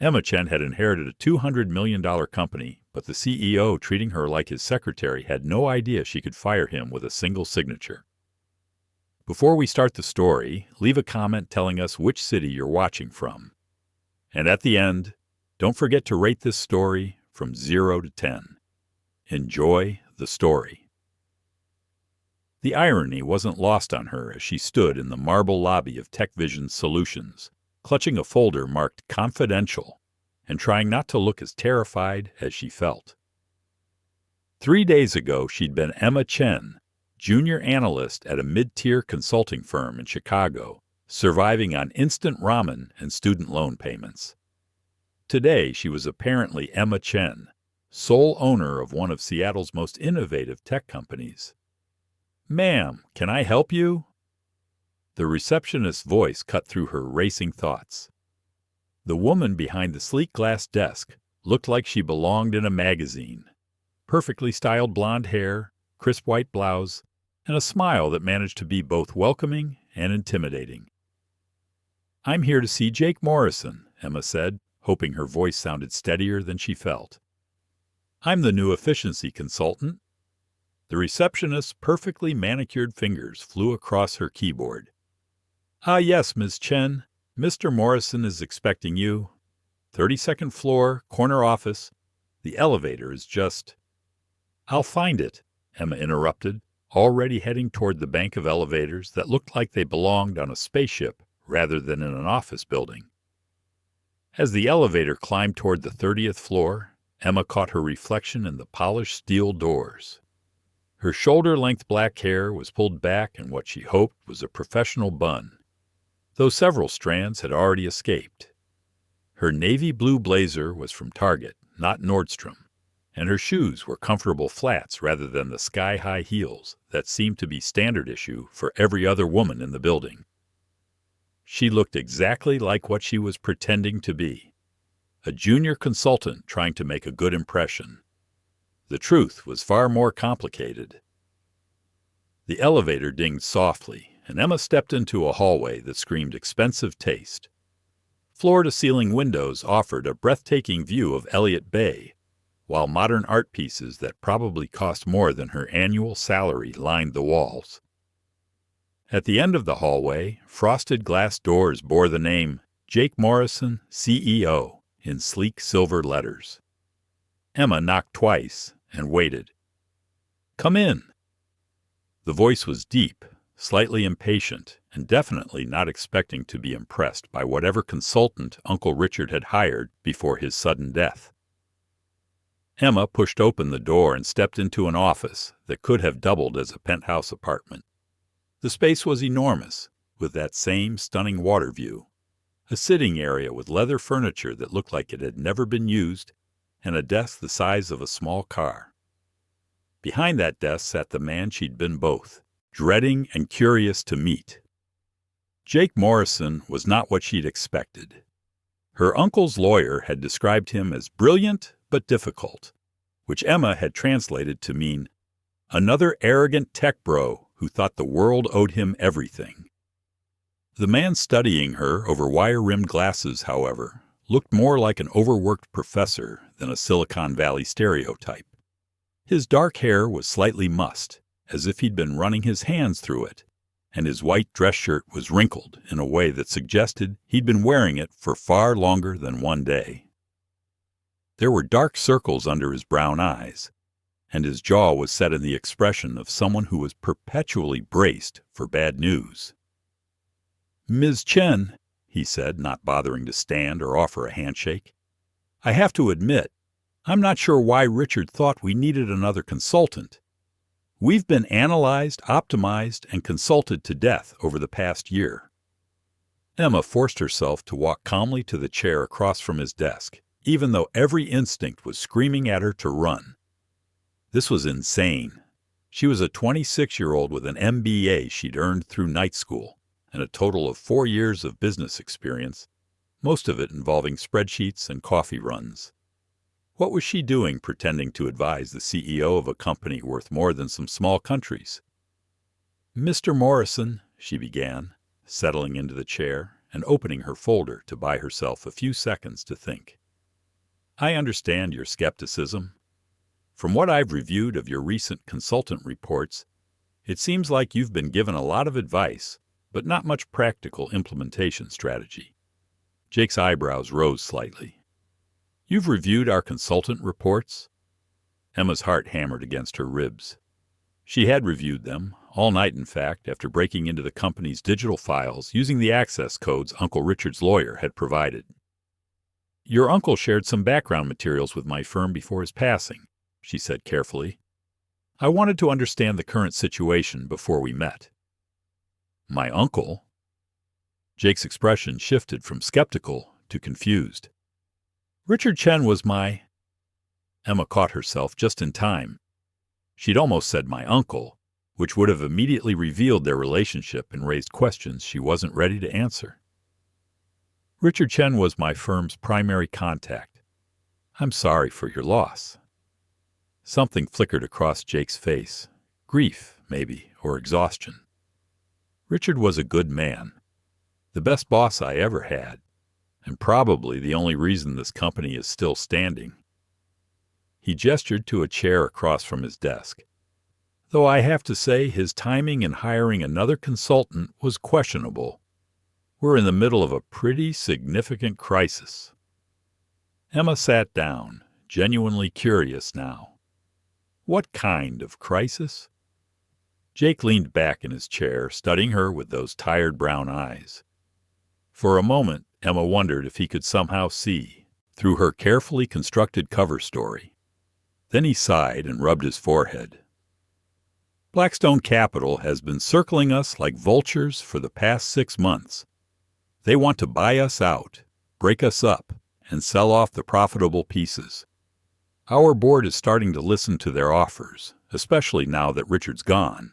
Emma Chen had inherited a $200 million company, but the CEO, treating her like his secretary, had no idea she could fire him with a single signature. Before we start the story, leave a comment telling us which city you're watching from. And at the end, don't forget to rate this story from 0 to 10. Enjoy the story. The irony wasn't lost on her as she stood in the marble lobby of TechVision Solutions, clutching a folder marked Confidential and trying not to look as terrified as she felt. 3 days ago, she'd been Emma Chen, junior analyst at a mid-tier consulting firm in Chicago, surviving on instant ramen and student loan payments. Today, she was apparently Emma Chen, sole owner of one of Seattle's most innovative tech companies. "Ma'am, can I help you?" The receptionist's voice cut through her racing thoughts. The woman behind the sleek glass desk looked like she belonged in a magazine. Perfectly styled blonde hair, crisp white blouse, and a smile that managed to be both welcoming and intimidating. "I'm here to see Jake Morrison," Emma said, hoping her voice sounded steadier than she felt. "I'm the new efficiency consultant." The receptionist's perfectly manicured fingers flew across her keyboard. "Ah, yes, Ms. Chen. Mr. Morrison is expecting you. 32nd floor, corner office. The elevator is just—" "I'll find it," Emma interrupted, already heading toward the bank of elevators that looked like they belonged on a spaceship rather than in an office building. As the elevator climbed toward the 30th floor, Emma caught her reflection in the polished steel doors. Her shoulder-length black hair was pulled back in what she hoped was a professional bun, though several strands had already escaped. Her navy blue blazer was from Target, not Nordstrom, and her shoes were comfortable flats rather than the sky-high heels that seemed to be standard issue for every other woman in the building. She looked exactly like what she was pretending to be, a junior consultant trying to make a good impression. The truth was far more complicated. The elevator dinged softly, and Emma stepped into a hallway that screamed expensive taste. Floor-to-ceiling windows offered a breathtaking view of Elliott Bay, while modern art pieces that probably cost more than her annual salary lined the walls. At the end of the hallway, frosted glass doors bore the name Jake Morrison, CEO, in sleek silver letters. Emma knocked twice and waited. "Come in." The voice was deep, slightly impatient, and definitely not expecting to be impressed by whatever consultant Uncle Richard had hired before his sudden death. Emma pushed open the door and stepped into an office that could have doubled as a penthouse apartment. The space was enormous, with that same stunning water view, a sitting area with leather furniture that looked like it had never been used, and a desk the size of a small car. Behind that desk sat the man she'd been both, dreading and curious to meet. Jake Morrison was not what she'd expected. Her uncle's lawyer had described him as brilliant but difficult, which Emma had translated to mean another arrogant tech bro who thought the world owed him everything. The man studying her over wire-rimmed glasses, however, looked more like an overworked professor than a Silicon Valley stereotype. His dark hair was slightly mussed, as if he'd been running his hands through it, and his white dress shirt was wrinkled in a way that suggested he'd been wearing it for far longer than one day. There were dark circles under his brown eyes, and his jaw was set in the expression of someone who was perpetually braced for bad news. "Ms. Chen," he said, not bothering to stand or offer a handshake, "I have to admit, I'm not sure why Richard thought we needed another consultant. We've been analyzed, optimized, and consulted to death over the past year." Emma forced herself to walk calmly to the chair across from his desk, even though every instinct was screaming at her to run. This was insane. She was a 26-year-old with an MBA she'd earned through night school, and a total of 4 years of business experience, most of it involving spreadsheets and coffee runs. What was she doing pretending to advise the CEO of a company worth more than some small countries? "Mr. Morrison," she began, settling into the chair, and opening her folder to buy herself a few seconds to think. I understand your skepticism. From what I've reviewed of your recent consultant reports, it seems like you've been given a lot of advice, but not much practical implementation strategy. Jake's eyebrows rose slightly. You've reviewed our consultant reports? Emma's heart hammered against her ribs. She had reviewed them, all night in fact, after breaking into the company's digital files using the access codes Uncle Richard's lawyer had provided. Your uncle shared some background materials with my firm before his passing, she said carefully. I wanted to understand the current situation before we met. My uncle? Jake's expression shifted from skeptical to confused. Richard Chen was my... Emma caught herself just in time. She'd almost said my uncle, which would have immediately revealed their relationship and raised questions she wasn't ready to answer. Richard Chen was my firm's primary contact. I'm sorry for your loss. Something flickered across Jake's face. Grief, maybe, or exhaustion. Richard was a good man. The best boss I ever had, and probably the only reason this company is still standing. He gestured to a chair across from his desk. Though I have to say his timing in hiring another consultant was questionable. We're in the middle of a pretty significant crisis. Emma sat down, genuinely curious now. What kind of crisis? Jake leaned back in his chair, studying her with those tired brown eyes. For a moment, Emma wondered if he could somehow see through her carefully constructed cover story. Then he sighed and rubbed his forehead. Blackstone Capital has been circling us like vultures for the past 6 months. They want to buy us out, break us up, and sell off the profitable pieces. Our board is starting to listen to their offers, especially now that Richard's gone.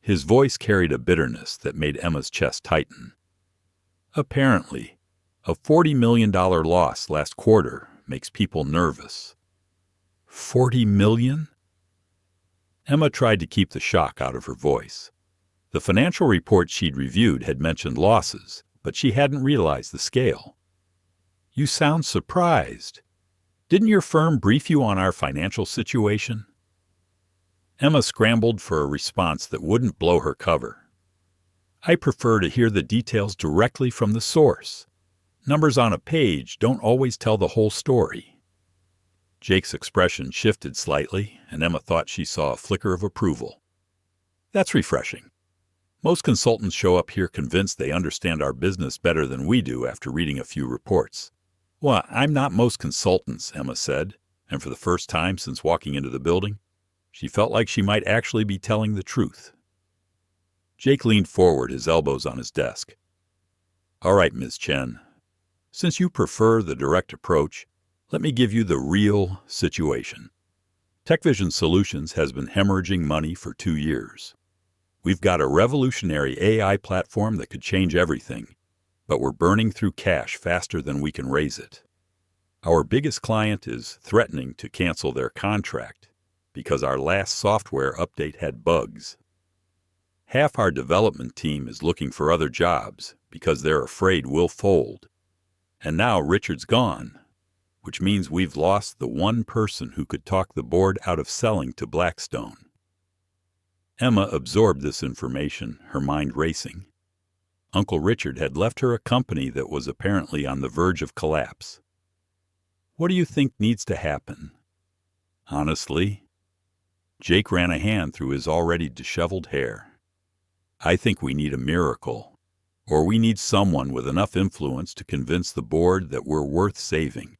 His voice carried a bitterness that made Emma's chest tighten. Apparently, a $40 million loss last quarter makes people nervous. 40 million? Emma tried to keep the shock out of her voice. The financial report she'd reviewed had mentioned losses, but she hadn't realized the scale. You sound surprised. Didn't your firm brief you on our financial situation? Emma scrambled for a response that wouldn't blow her cover. I prefer to hear the details directly from the source. Numbers on a page don't always tell the whole story. Jake's expression shifted slightly, and Emma thought she saw a flicker of approval. That's refreshing. Most consultants show up here convinced they understand our business better than we do after reading a few reports. Well, I'm not most consultants, Emma said, and for the first time since walking into the building, she felt like she might actually be telling the truth. Jake leaned forward, his elbows on his desk. All right, Ms. Chen. Since you prefer the direct approach, let me give you the real situation. TechVision Solutions has been hemorrhaging money for 2 years. We've got a revolutionary AI platform that could change everything, but we're burning through cash faster than we can raise it. Our biggest client is threatening to cancel their contract because our last software update had bugs. Half our development team is looking for other jobs because they're afraid we'll fold. And now Richard's gone, which means we've lost the one person who could talk the board out of selling to Blackstone. Emma absorbed this information, her mind racing. Uncle Richard had left her a company that was apparently on the verge of collapse. What do you think needs to happen? Honestly, Jake ran a hand through his already disheveled hair. I think we need a miracle, or we need someone with enough influence to convince the board that we're worth saving.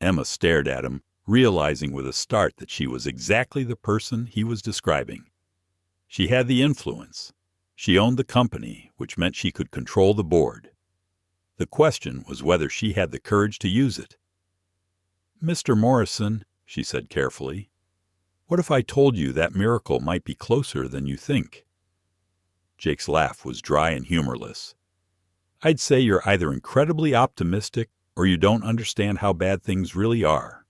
Emma stared at him, realizing with a start that she was exactly the person he was describing. She had the influence. She owned the company, which meant she could control the board. The question was whether she had the courage to use it. Mr. Morrison, she said carefully, what if I told you that miracle might be closer than you think? Jake's laugh was dry and humorless. I'd say you're either incredibly optimistic or you don't understand how bad things really are.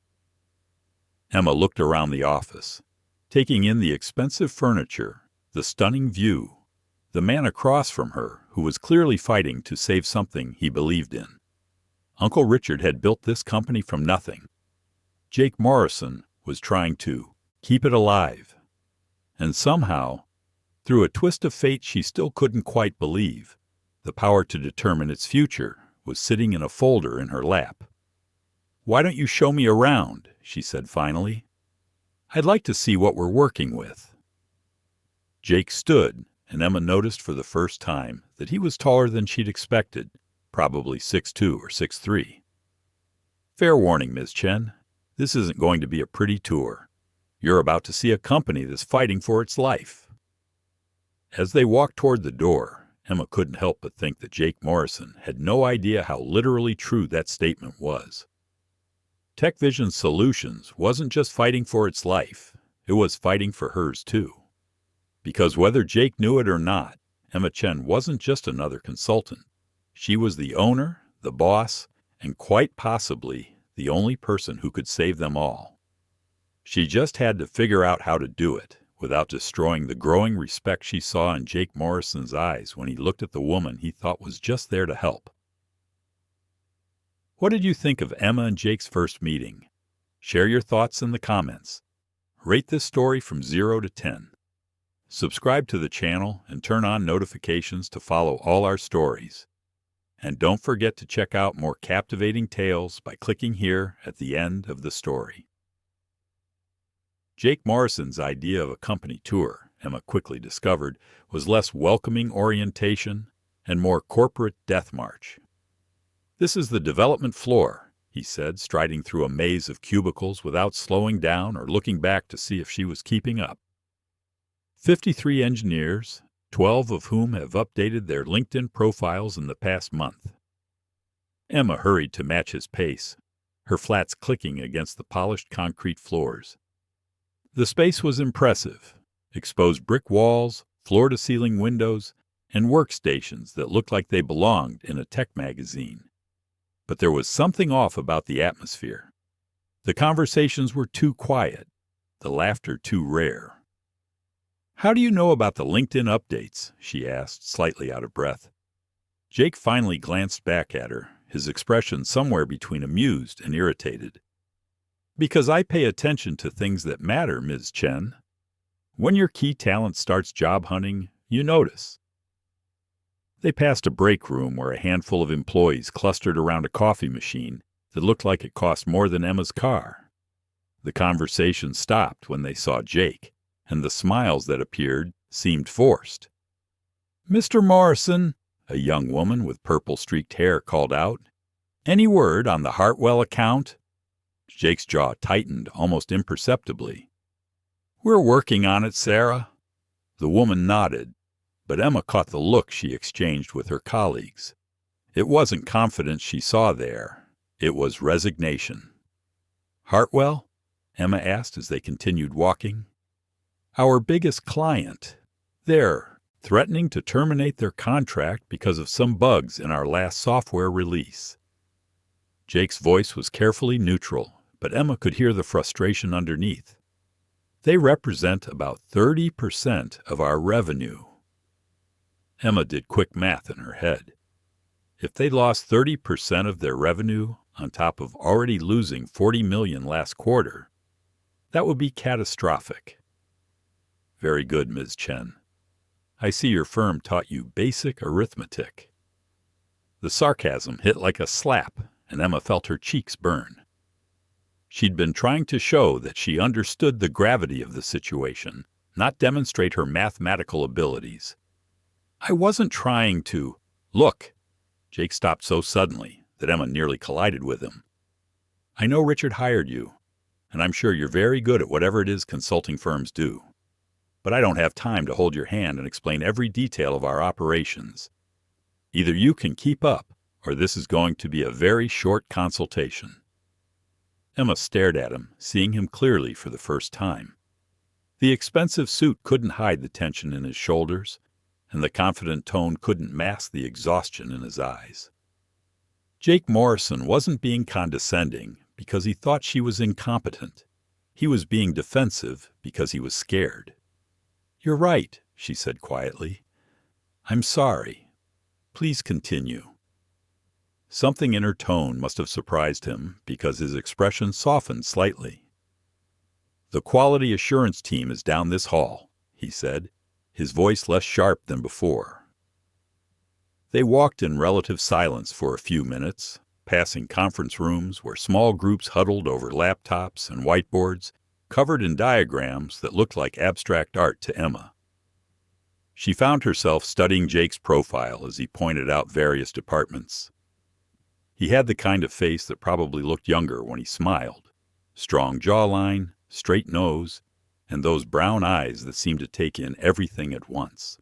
Emma looked around the office, taking in the expensive furniture, the stunning view, the man across from her who was clearly fighting to save something he believed in. Uncle Richard had built this company from nothing. Jake Morrison was trying to keep it alive. And somehow, through a twist of fate she still couldn't quite believe, the power to determine its future was sitting in a folder in her lap. "Why don't you show me around?" she said finally. "I'd like to see what we're working with." Jake stood, and Emma noticed for the first time that he was taller than she'd expected, probably 6'2" or 6'3". "Fair warning, Ms. Chen. This isn't going to be a pretty tour. You're about to see a company that's fighting for its life." As they walked toward the door, Emma couldn't help but think that Jake Morrison had no idea how literally true that statement was. TechVision Solutions wasn't just fighting for its life, it was fighting for hers too. Because whether Jake knew it or not, Emma Chen wasn't just another consultant. She was the owner, the boss, and quite possibly the only person who could save them all. She just had to figure out how to do it without destroying the growing respect she saw in Jake Morrison's eyes when he looked at the woman he thought was just there to help. What did you think of Emma and Jake's first meeting? Share your thoughts in the comments. Rate this story from 0 to 10. Subscribe to the channel and turn on notifications to follow all our stories. And don't forget to check out more captivating tales by clicking here at the end of the story. Jake Morrison's idea of a company tour, Emma quickly discovered, was less welcoming orientation and more corporate death march. "This is the development floor," he said, striding through a maze of cubicles without slowing down or looking back to see if she was keeping up. 53 engineers, 12 of whom have updated their LinkedIn profiles in the past month. Emma hurried to match his pace, her flats clicking against the polished concrete floors. The space was impressive: exposed brick walls, floor-to-ceiling windows, and workstations that looked like they belonged in a tech magazine. But there was something off about the atmosphere. The conversations were too quiet, the laughter too rare. "How do you know about the LinkedIn updates?" she asked, slightly out of breath. Jake finally glanced back at her, his expression somewhere between amused and irritated. "Because I pay attention to things that matter, Ms. Chen. When your key talent starts job hunting, you notice." They passed a break room where a handful of employees clustered around a coffee machine that looked like it cost more than Emma's car. The conversation stopped when they saw Jake, and the smiles that appeared seemed forced. "Mr. Morrison," a young woman with purple-streaked hair called out, "any word on the Hartwell account?" Jake's jaw tightened almost imperceptibly. "We're working on it, Sarah." The woman nodded, but Emma caught the look she exchanged with her colleagues. It wasn't confidence she saw there. It was resignation. "Hartwell?" Emma asked as they continued walking. "Our biggest client. They're threatening to terminate their contract because of some bugs in our last software release." Jake's voice was carefully neutral, but Emma could hear the frustration underneath. "They represent about 30% of our revenue." Emma did quick math in her head. If they lost 30% of their revenue on top of already losing $40 million last quarter, that would be catastrophic. "Very good, Ms. Chen. I see your firm taught you basic arithmetic." The sarcasm hit like a slap, and Emma felt her cheeks burn. She'd been trying to show that she understood the gravity of the situation, not demonstrate her mathematical abilities. "I wasn't trying to—" "Look!" Jake stopped so suddenly that Emma nearly collided with him. "I know Richard hired you, and I'm sure you're very good at whatever it is consulting firms do. But I don't have time to hold your hand and explain every detail of our operations. Either you can keep up, or this is going to be a very short consultation." Emma stared at him, seeing him clearly for the first time. The expensive suit couldn't hide the tension in his shoulders, and the confident tone couldn't mask the exhaustion in his eyes. Jake Morrison wasn't being condescending because he thought she was incompetent. He was being defensive because he was scared. "You're right," she said quietly. I'm sorry. Please continue. Something in her tone must have surprised him because his expression softened slightly. The quality assurance team is down this hall, he said, his voice less sharp than before. They walked in relative silence for a few minutes, passing conference rooms where small groups huddled over laptops and whiteboards, covered in diagrams that looked like abstract art to Emma. She found herself studying Jake's profile as he pointed out various departments. He had the kind of face that probably looked younger when he smiled. Strong jawline, straight nose, and those brown eyes that seemed to take in everything at once.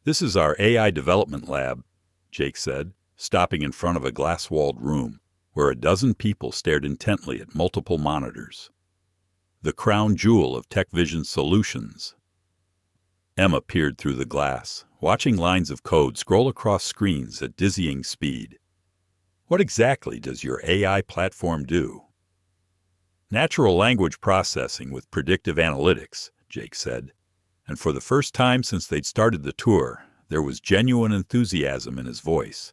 "This is our AI development lab," Jake said, stopping in front of a glass-walled room where a dozen people stared intently at multiple monitors. The crown jewel of TechVision solutions. Emma peered through the glass, watching lines of code scroll across screens at dizzying speed. "What exactly does your AI platform do?" "Natural language processing with predictive analytics," Jake said, and for the first time since they'd started the tour, there was genuine enthusiasm in his voice.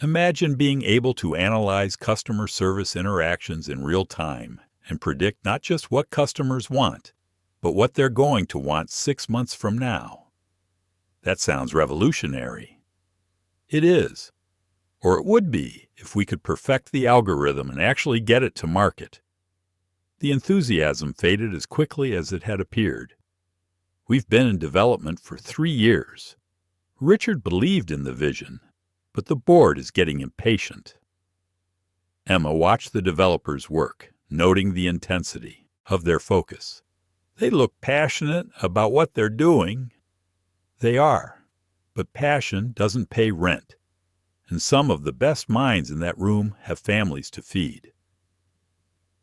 "Imagine being able to analyze customer service interactions in real time and predict not just what customers want, but what they're going to want 6 months from now. That sounds revolutionary." "It is. Or it would be if we could perfect the algorithm and actually get it to market." The enthusiasm faded as quickly as it had appeared. "We've been in development for 3 years. Richard believed in the vision, but the board is getting impatient." Emma watched the developers work, noting the intensity of their focus. "They look passionate about what they're doing." "They are, but passion doesn't pay rent, and some of the best minds in that room have families to feed."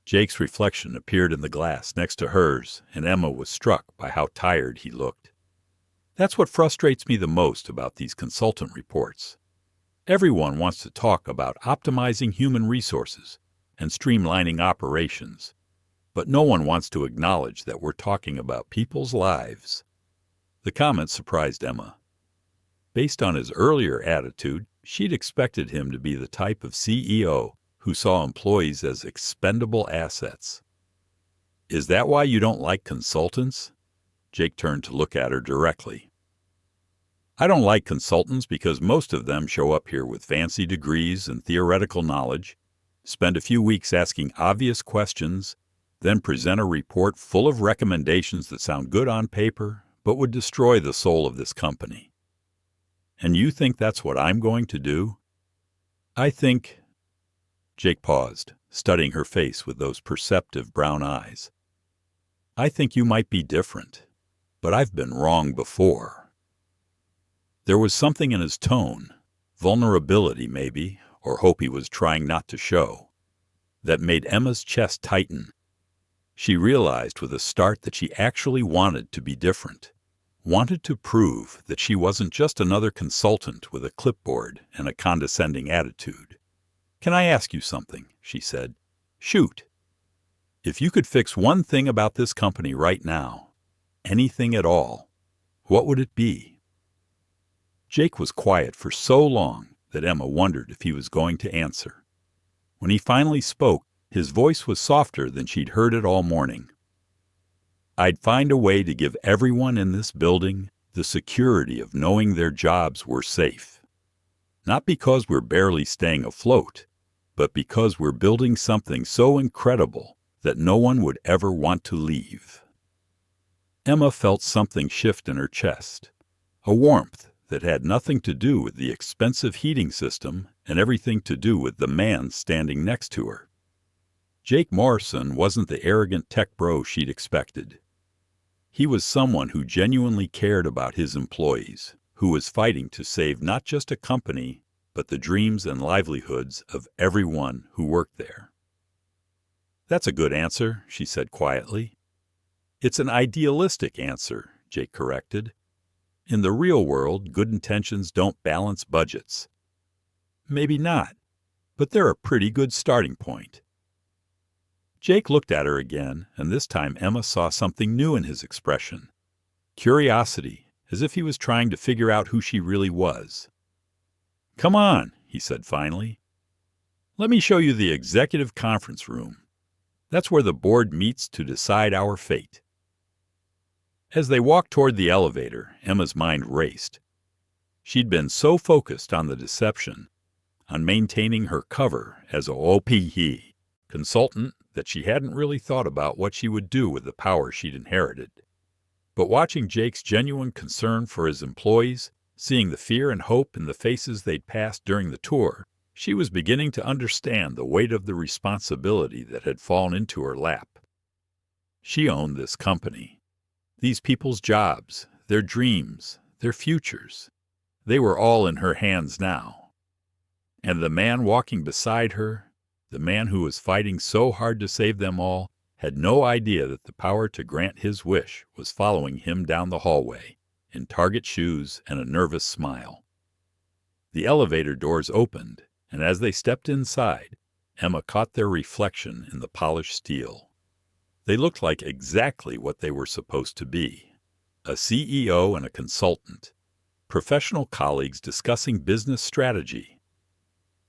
Jake's reflection appeared in the glass next to hers, and Emma was struck by how tired he looked. "That's what frustrates me the most about these consultant reports. Everyone wants to talk about optimizing human resources and streamlining operations, but no one wants to acknowledge that we're talking about people's lives." The comment surprised Emma. Based on his earlier attitude, she'd expected him to be the type of CEO who saw employees as expendable assets. "Is that why you don't like consultants?" Jake turned to look at her directly. "I don't like consultants because most of them show up here with fancy degrees and theoretical knowledge, spend a few weeks asking obvious questions, then present a report full of recommendations that sound good on paper but would destroy the soul of this company. And you think that's what I'm going to do?" "I think—" Jake paused, studying her face with those perceptive brown eyes. "I think you might be different, but I've been wrong before." There was something in his tone, vulnerability maybe, or hope he was trying not to show, that made Emma's chest tighten. She realized with a start that she actually wanted to be different, wanted to prove that she wasn't just another consultant with a clipboard and a condescending attitude. "Can I ask you something?" she said. "Shoot. If you could fix one thing about this company right now, anything at all, what would it be?" Jake was quiet for so long that Emma wondered if he was going to answer. When he finally spoke, his voice was softer than she'd heard it all morning. "I'd find a way to give everyone in this building the security of knowing their jobs were safe. Not because we're barely staying afloat, but because we're building something so incredible that no one would ever want to leave." Emma felt something shift in her chest, a warmth that had nothing to do with the expensive heating system and everything to do with the man standing next to her. Jake Morrison wasn't the arrogant tech bro she'd expected. He was someone who genuinely cared about his employees, who was fighting to save not just a company, but the dreams and livelihoods of everyone who worked there. "That's a good answer," she said quietly. "It's an idealistic answer," Jake corrected. "In the real world, good intentions don't balance budgets." "Maybe not, but they're a pretty good starting point." Jake looked at her again, and this time Emma saw something new in his expression. Curiosity, as if he was trying to figure out who she really was. "Come on," he said finally. "Let me show you the executive conference room. That's where the board meets to decide our fate." As they walked toward the elevator, Emma's mind raced. She'd been so focused on the deception, on maintaining her cover as a OPE consultant, that she hadn't really thought about what she would do with the power she'd inherited. But watching Jake's genuine concern for his employees, seeing the fear and hope in the faces they'd passed during the tour, she was beginning to understand the weight of the responsibility that had fallen into her lap. She owned this company. These people's jobs, their dreams, their futures. They were all in her hands now. And the man walking beside her, the man who was fighting so hard to save them all, had no idea that the power to grant his wish was following him down the hallway, in Target shoes and a nervous smile. The elevator doors opened, and as they stepped inside, Emma caught their reflection in the polished steel. They looked like exactly what they were supposed to be: a CEO and a consultant, professional colleagues discussing business strategy.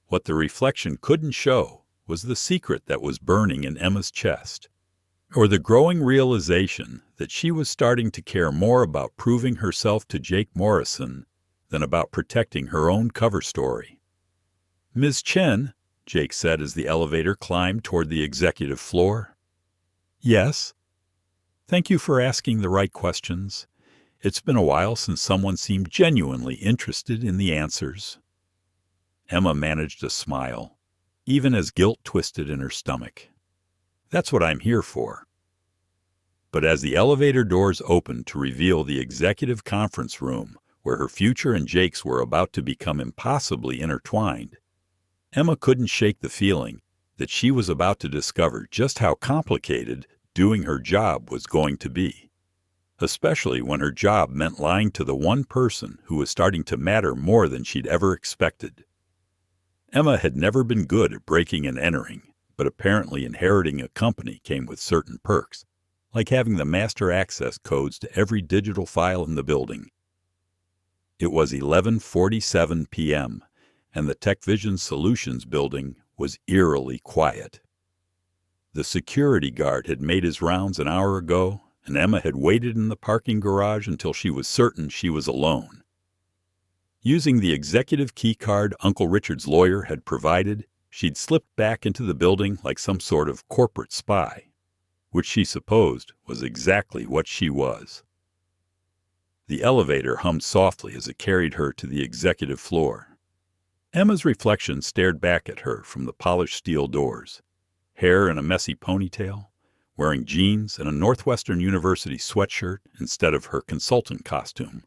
What the reflection couldn't show was the secret that was burning in Emma's chest, or the growing realization that she was starting to care more about proving herself to Jake Morrison than about protecting her own cover story. "Ms. Chen," Jake said as the elevator climbed toward the executive floor. "Yes?" "Thank you for asking the right questions. It's been a while since someone seemed genuinely interested in the answers." Emma managed a smile, even as guilt twisted in her stomach. "That's what I'm here for." But as the elevator doors opened to reveal the executive conference room where her future and Jake's were about to become impossibly intertwined, Emma couldn't shake the feeling that she was about to discover just how complicated doing her job was going to be, especially when her job meant lying to the one person who was starting to matter more than she'd ever expected. Emma had never been good at breaking and entering, but apparently inheriting a company came with certain perks, like having the master access codes to every digital file in the building. It was 11:47 p.m., and the TechVision Solutions building was eerily quiet. The security guard had made his rounds an hour ago, and Emma had waited in the parking garage until she was certain she was alone. Using the executive key card Uncle Richard's lawyer had provided, she'd slipped back into the building like some sort of corporate spy, which she supposed was exactly what she was. The elevator hummed softly as it carried her to the executive floor. Emma's reflection stared back at her from the polished steel doors, hair in a messy ponytail, wearing jeans and a Northwestern University sweatshirt instead of her consultant costume.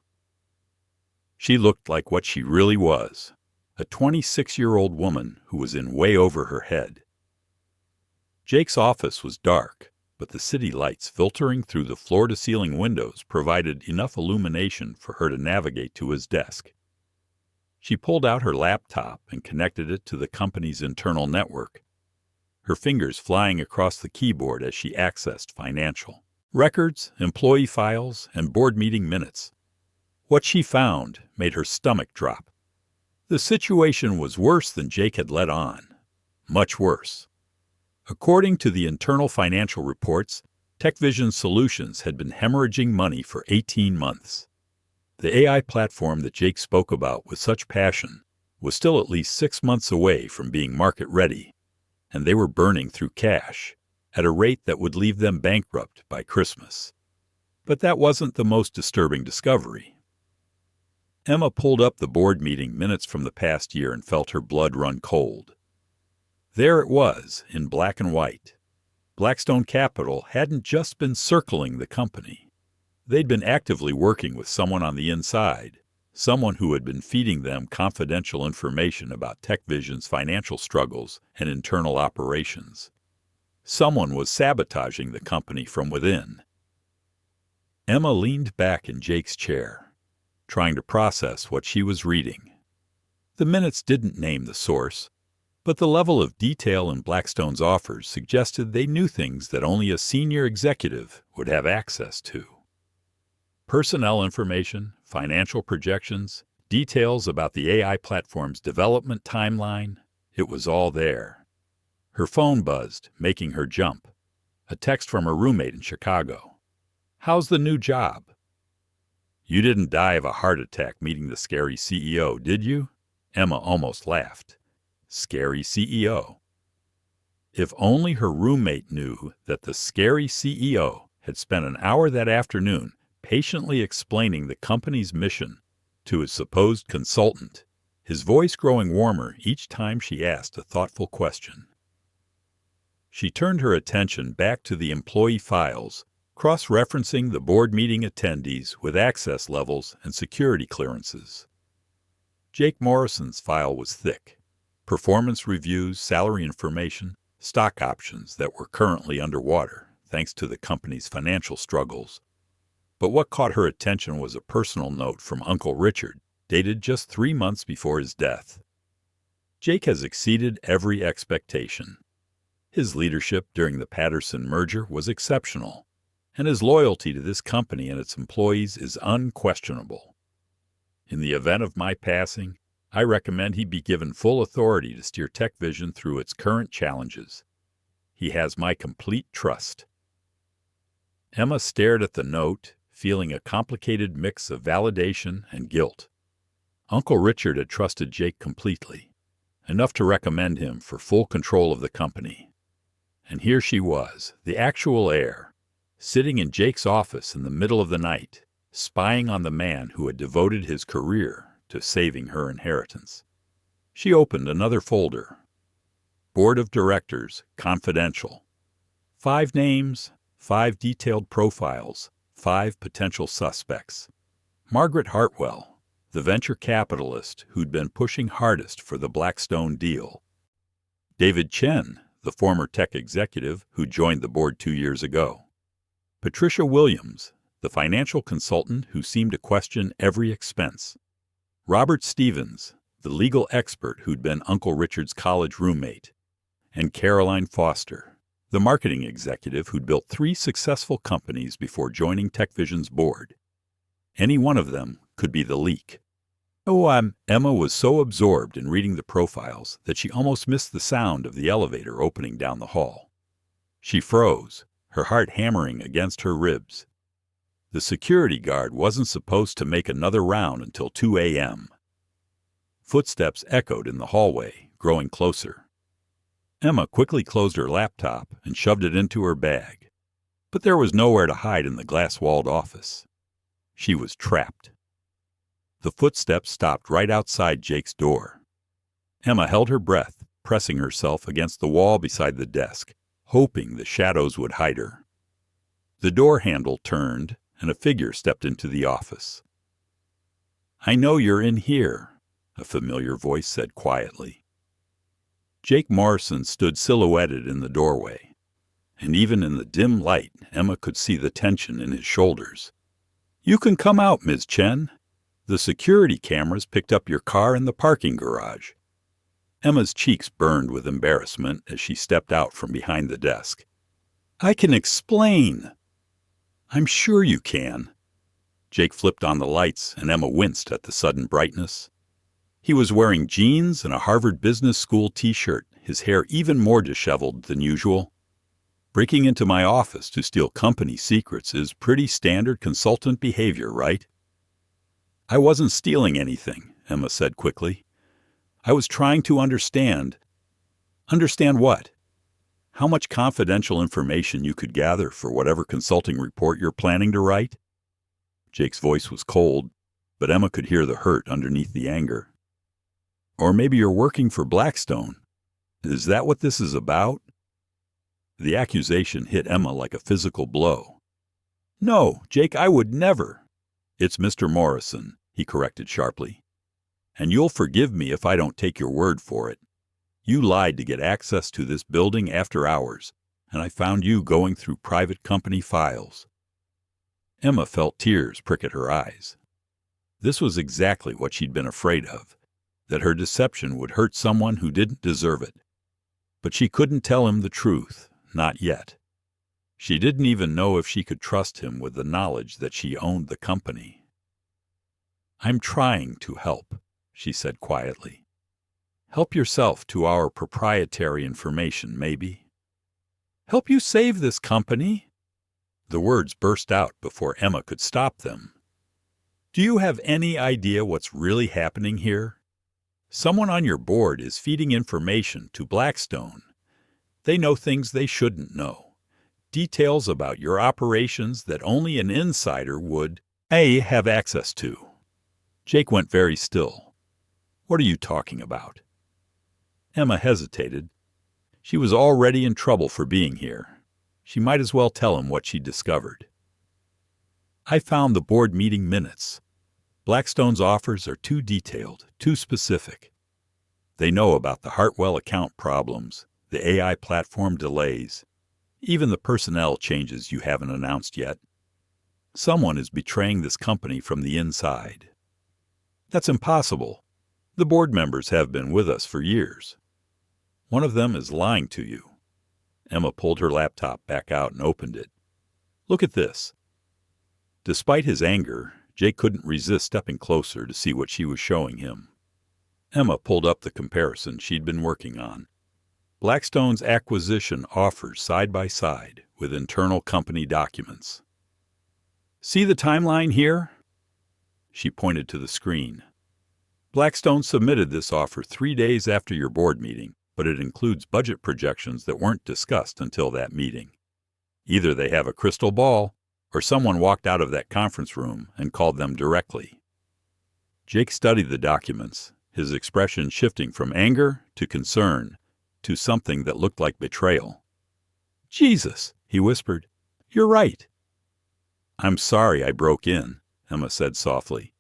She looked like what she really was, a 26-year-old woman who was in way over her head. Jake's office was dark, but the city lights filtering through the floor-to-ceiling windows provided enough illumination for her to navigate to his desk. She pulled out her laptop and connected it to the company's internal network, her fingers flying across the keyboard as she accessed financial records, employee files, and board meeting minutes. What she found made her stomach drop. The situation was worse than Jake had let on. Much worse. According to the internal financial reports, TechVision Solutions had been hemorrhaging money for 18 months. The AI platform that Jake spoke about with such passion was still at least 6 months away from being market ready, and they were burning through cash at a rate that would leave them bankrupt by Christmas. But that wasn't the most disturbing discovery. Emma pulled up the board meeting minutes from the past year and felt her blood run cold. There it was, in black and white. Blackstone Capital hadn't just been circling the company. They'd been actively working with someone on the inside, someone who had been feeding them confidential information about TechVision's financial struggles and internal operations. Someone was sabotaging the company from within. Emma leaned back in Jake's chair, trying to process what she was reading. The minutes didn't name the source, but the level of detail in Blackstone's offers suggested they knew things that only a senior executive would have access to. Personnel information, financial projections, details about the AI platform's development timeline. It was all there. Her phone buzzed, making her jump. A text from her roommate in Chicago. "How's the new job?" "You didn't die of a heart attack meeting the scary CEO, did you?" Emma almost laughed. Scary CEO. If only her roommate knew that the scary CEO had spent an hour that afternoon patiently explaining the company's mission to his supposed consultant, his voice growing warmer each time she asked a thoughtful question. She turned her attention back to the employee files, cross-referencing the board meeting attendees with access levels and security clearances. Jake Morrison's file was thick. Performance reviews, salary information, stock options that were currently underwater, thanks to the company's financial struggles. But what caught her attention was a personal note from Uncle Richard, dated just 3 months before his death. Jake has exceeded every expectation. His leadership during the Patterson merger was exceptional, and his loyalty to this company and its employees is unquestionable. In the event of my passing, I recommend he be given full authority to steer TechVision through its current challenges. He has my complete trust. Emma stared at the note, feeling a complicated mix of validation and guilt. Uncle Richard had trusted Jake completely, enough to recommend him for full control of the company. And here she was, the actual heir, sitting in Jake's office in the middle of the night, spying on the man who had devoted his career to saving her inheritance. She opened another folder. Board of Directors, confidential. 5 names, 5 detailed profiles, 5 potential suspects. Margaret Hartwell, the venture capitalist who'd been pushing hardest for the Blackstone deal. David Chen, the former tech executive who joined the board 2 years ago. Patricia Williams, the financial consultant who seemed to question every expense. Robert Stevens, the legal expert who'd been Uncle Richard's college roommate. And Caroline Foster, the marketing executive who'd built 3 successful companies before joining TechVision's board. Any one of them could be the leak. Emma was so absorbed in reading the profiles that she almost missed the sound of the elevator opening down the hall. She froze, her heart hammering against her ribs. The security guard wasn't supposed to make another round until 2 a.m. Footsteps echoed in the hallway, growing closer. Emma quickly closed her laptop and shoved it into her bag. But there was nowhere to hide in the glass-walled office. She was trapped. The footsteps stopped right outside Jake's door. Emma held her breath, pressing herself against the wall beside the desk, hoping the shadows would hide her. The door handle turned, and a figure stepped into the office. "I know you're in here," a familiar voice said quietly. Jake Morrison stood silhouetted in the doorway, and even in the dim light, Emma could see the tension in his shoulders. "You can come out, Ms. Chen. The security cameras picked up your car in the parking garage." Emma's cheeks burned with embarrassment as she stepped out from behind the desk. "I can explain." "I'm sure you can." Jake flipped on the lights, and Emma winced at the sudden brightness. He was wearing jeans and a Harvard Business School t-shirt, his hair even more disheveled than usual. "Breaking into my office to steal company secrets is pretty standard consultant behavior, right?" "I wasn't stealing anything," Emma said quickly. "I was trying to understand." "Understand what?" "How much confidential information you could gather for whatever consulting report you're planning to write." Jake's voice was cold, but Emma could hear the hurt underneath the anger. "Or maybe you're working for Blackstone. Is that what this is about?" The accusation hit Emma like a physical blow. "No, Jake, I would never." "It's Mr. Morrison," he corrected sharply. "And you'll forgive me if I don't take your word for it. You lied to get access to this building after hours, and I found you going through private company files." Emma felt tears prick at her eyes. This was exactly what she'd been afraid of, that her deception would hurt someone who didn't deserve it. But she couldn't tell him the truth, not yet. She didn't even know if she could trust him with the knowledge that she owned the company. "I'm trying to help," she said quietly. "Help yourself to our proprietary information, maybe." "Help you save this company?" The words burst out before Emma could stop them. "Do you have any idea what's really happening here? Someone on your board is feeding information to Blackstone. They know things they shouldn't know. Details about your operations that only an insider would have access to." Jake went very still. "What are you talking about?" Emma hesitated. She was already in trouble for being here. She might as well tell him what she discovered. "I found the board meeting minutes. Blackstone's offers are too detailed, too specific. They know about the Hartwell account problems, the AI platform delays, even the personnel changes you haven't announced yet. Someone is betraying this company from the inside." "That's impossible. The board members have been with us for years." "One of them is lying to you." Emma pulled her laptop back out and opened it. "Look at this." Despite his anger, Jake couldn't resist stepping closer to see what she was showing him. Emma pulled up the comparison she'd been working on. Blackstone's acquisition offers side by side with internal company documents. "See the timeline here?" She pointed to the screen. "Blackstone submitted this offer 3 days after your board meeting, but it includes budget projections that weren't discussed until that meeting. Either they have a crystal ball, or someone walked out of that conference room and called them directly." Jake studied the documents, his expression shifting from anger to concern to something that looked like betrayal. "Jesus," he whispered, "you're right." "I'm sorry I broke in," Emma said softly.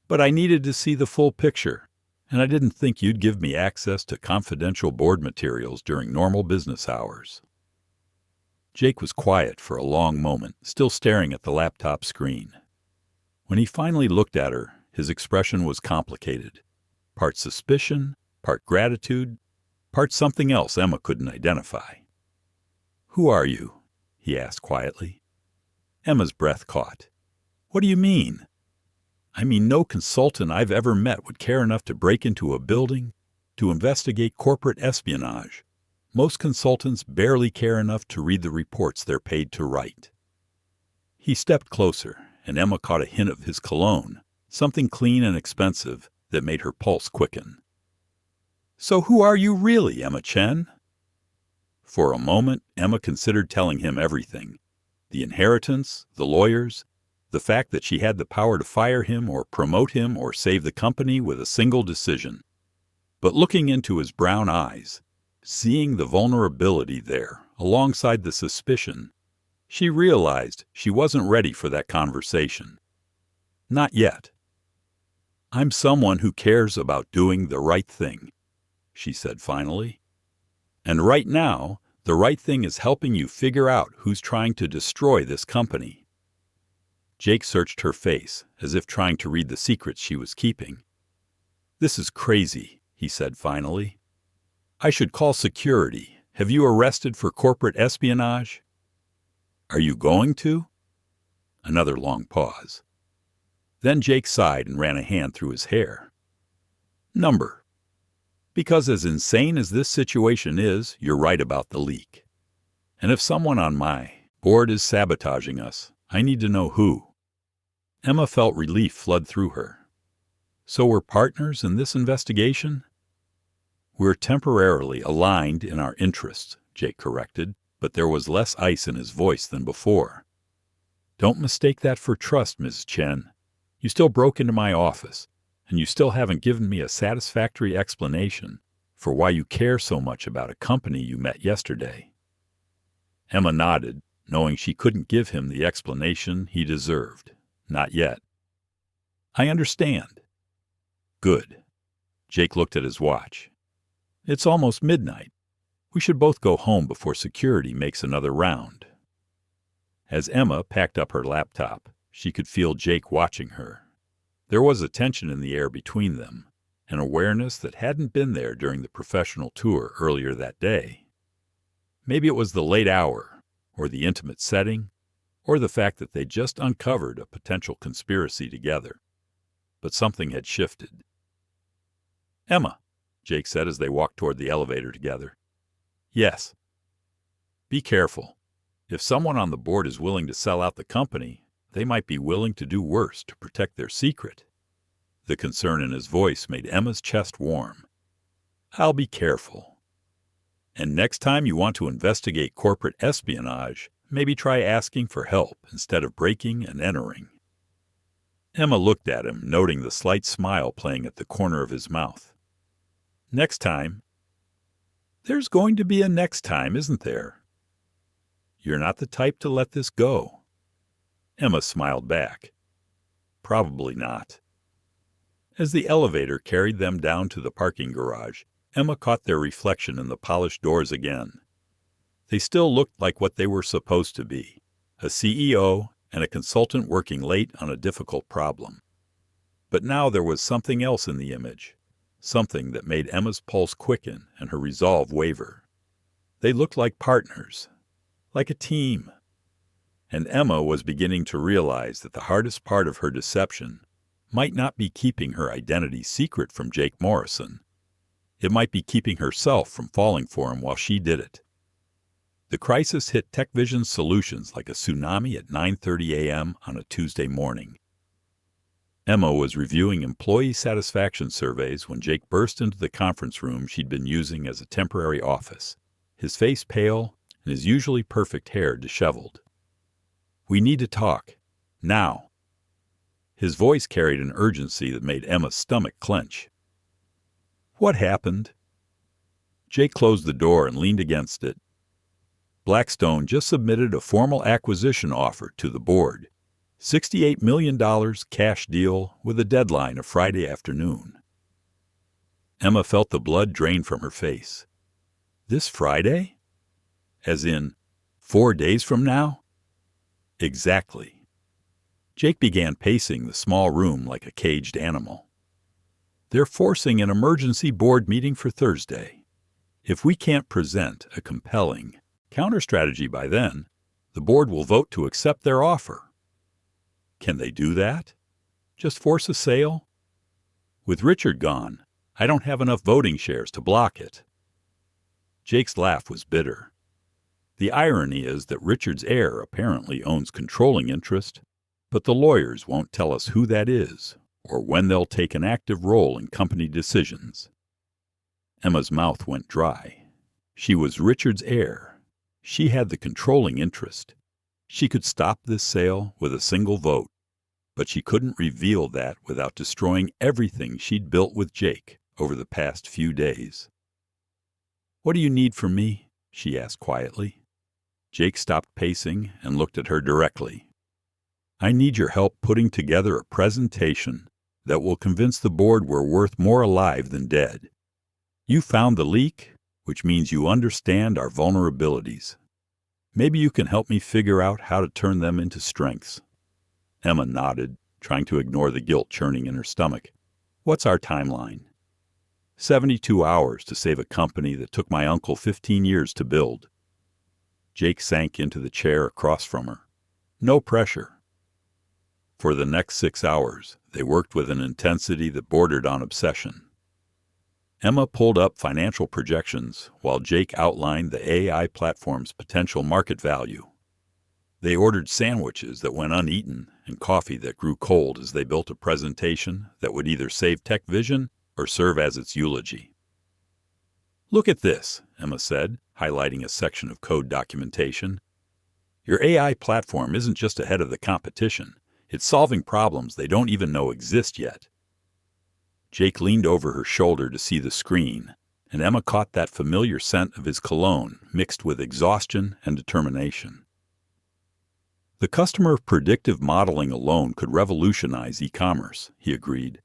"But I needed to see the full picture, and I didn't think you'd give me access to confidential board materials during normal business hours." Jake was quiet for a long moment, still staring at the laptop screen. When he finally looked at her, his expression was complicated. Part suspicion, part gratitude, part something else Emma couldn't identify. "Who are you?" he asked quietly. Emma's breath caught. "What do you mean?" "I mean, no consultant I've ever met would care enough to break into a building to investigate corporate espionage. Most consultants barely care enough to read the reports they're paid to write." He stepped closer, and Emma caught a hint of his cologne, something clean and expensive that made her pulse quicken. "So who are you really, Emma Chen?" For a moment, Emma considered telling him everything. The inheritance, the lawyers, the fact that she had the power to fire him or promote him or save the company with a single decision. But looking into his brown eyes, seeing the vulnerability there alongside the suspicion, she realized she wasn't ready for that conversation. Not yet. "I'm someone who cares about doing the right thing," she said finally. "And right now, the right thing is helping you figure out who's trying to destroy this company." Jake searched her face, as if trying to read the secrets she was keeping. "This is crazy," he said finally. "I should call security. Have you arrested for corporate espionage?" "Are you going to?" Another long pause. Then Jake sighed and ran a hand through his hair. "Number. Because as insane as this situation is, you're right about the leak. And if someone on my board is sabotaging us, I need to know who." Emma felt relief flood through her. "So we're partners in this investigation?" "We're temporarily aligned in our interests," Jake corrected, but there was less ice in his voice than before. "Don't mistake that for trust, Ms. Chen. You still broke into my office, and you still haven't given me a satisfactory explanation for why you care so much about a company you met yesterday." Emma nodded, knowing she couldn't give him the explanation he deserved. Not yet. "I understand." "Good." Jake looked at his watch. "It's almost midnight. We should both go home before security makes another round." As Emma packed up her laptop, she could feel Jake watching her. There was a tension in the air between them, an awareness that hadn't been there during the professional tour earlier that day. Maybe it was the late hour, or the intimate setting, or the fact that they just uncovered a potential conspiracy together. but something had shifted. "Emma," Jake said as they walked toward the elevator together. "Yes." "Be careful. If someone on the board is willing to sell out the company, they might be willing to do worse to protect their secret." The concern in his voice made Emma's chest warm. "I'll be careful. And next time you want to investigate corporate espionage, maybe try asking for help instead of breaking and entering." Emma looked at him, noting the slight smile playing at the corner of his mouth. "Next time?" "There's going to be a next time, isn't there?" "You're not the type to let this go." Emma smiled back. "Probably not." As the elevator carried them down to the parking garage, Emma caught their reflection in the polished doors again. They still looked like what they were supposed to be, a CEO and a consultant working late on a difficult problem. But now there was something else in the image, something that made Emma's pulse quicken and her resolve waver. They looked like partners, like a team. And Emma was beginning to realize that the hardest part of her deception might not be keeping her identity secret from Jake Morrison. It might be keeping herself from falling for him while she did it. The crisis hit TechVision Solutions like a tsunami at 9:30 a.m. on a Tuesday morning. Emma was reviewing employee satisfaction surveys when Jake burst into the conference room she'd been using as a temporary office, his face pale and his usually perfect hair disheveled. "We need to talk. Now." His voice carried an urgency that made Emma's stomach clench. "What happened?" Jake closed the door and leaned against it. "Blackstone just submitted a formal acquisition offer to the board. $68 million cash deal with a deadline of Friday afternoon." Emma felt the blood drain from her face. "This Friday? As in, 4 days from now?" "Exactly." Jake began pacing the small room like a caged animal. "They're forcing an emergency board meeting for Thursday. If we can't present a compelling counter-strategy by then, the board will vote to accept their offer." "Can they do that? Just force a sale?" "With Richard gone, I don't have enough voting shares to block it." Jake's laugh was bitter. "The irony is that Richard's heir apparently owns controlling interest, but the lawyers won't tell us who that is or when they'll take an active role in company decisions." Emma's mouth went dry. She was Richard's heir. She had the controlling interest. She could stop this sale with a single vote, but she couldn't reveal that without destroying everything she'd built with Jake over the past few days. "What do you need from me?" she asked quietly. Jake stopped pacing and looked at her directly. "I need your help putting together a presentation that will convince the board we're worth more alive than dead. You found the leak, which means you understand our vulnerabilities. Maybe you can help me figure out how to turn them into strengths." Emma nodded, trying to ignore the guilt churning in her stomach. "What's our timeline?" 72 hours to save a company that took my uncle 15 years to build." Jake sank into the chair across from her. No pressure. For the next 6 hours, they worked with an intensity that bordered on obsession. Emma pulled up financial projections while Jake outlined the AI platform's potential market value. They ordered sandwiches that went uneaten and coffee that grew cold as they built a presentation that would either save TechVision or serve as its eulogy. "Look at this," Emma said, highlighting a section of code documentation. "Your AI platform isn't just ahead of the competition. It's solving problems they don't even know exist yet." Jake leaned over her shoulder to see the screen, and Emma caught that familiar scent of his cologne mixed with exhaustion and determination. "The customer predictive modeling alone could revolutionize e-commerce," he agreed.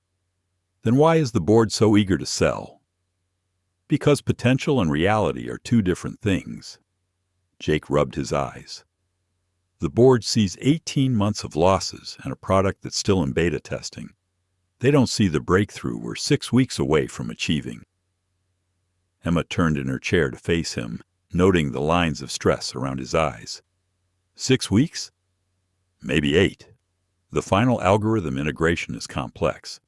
"Then why is the board so eager to sell?" "Because potential and reality are two different things." Jake rubbed his eyes. "The board sees 18 months of losses and a product that's still in beta testing. They don't see the breakthrough we're 6 weeks away from achieving." Emma turned in her chair to face him, noting the lines of stress around his eyes. 6 weeks? Maybe 8. The final algorithm integration is complex,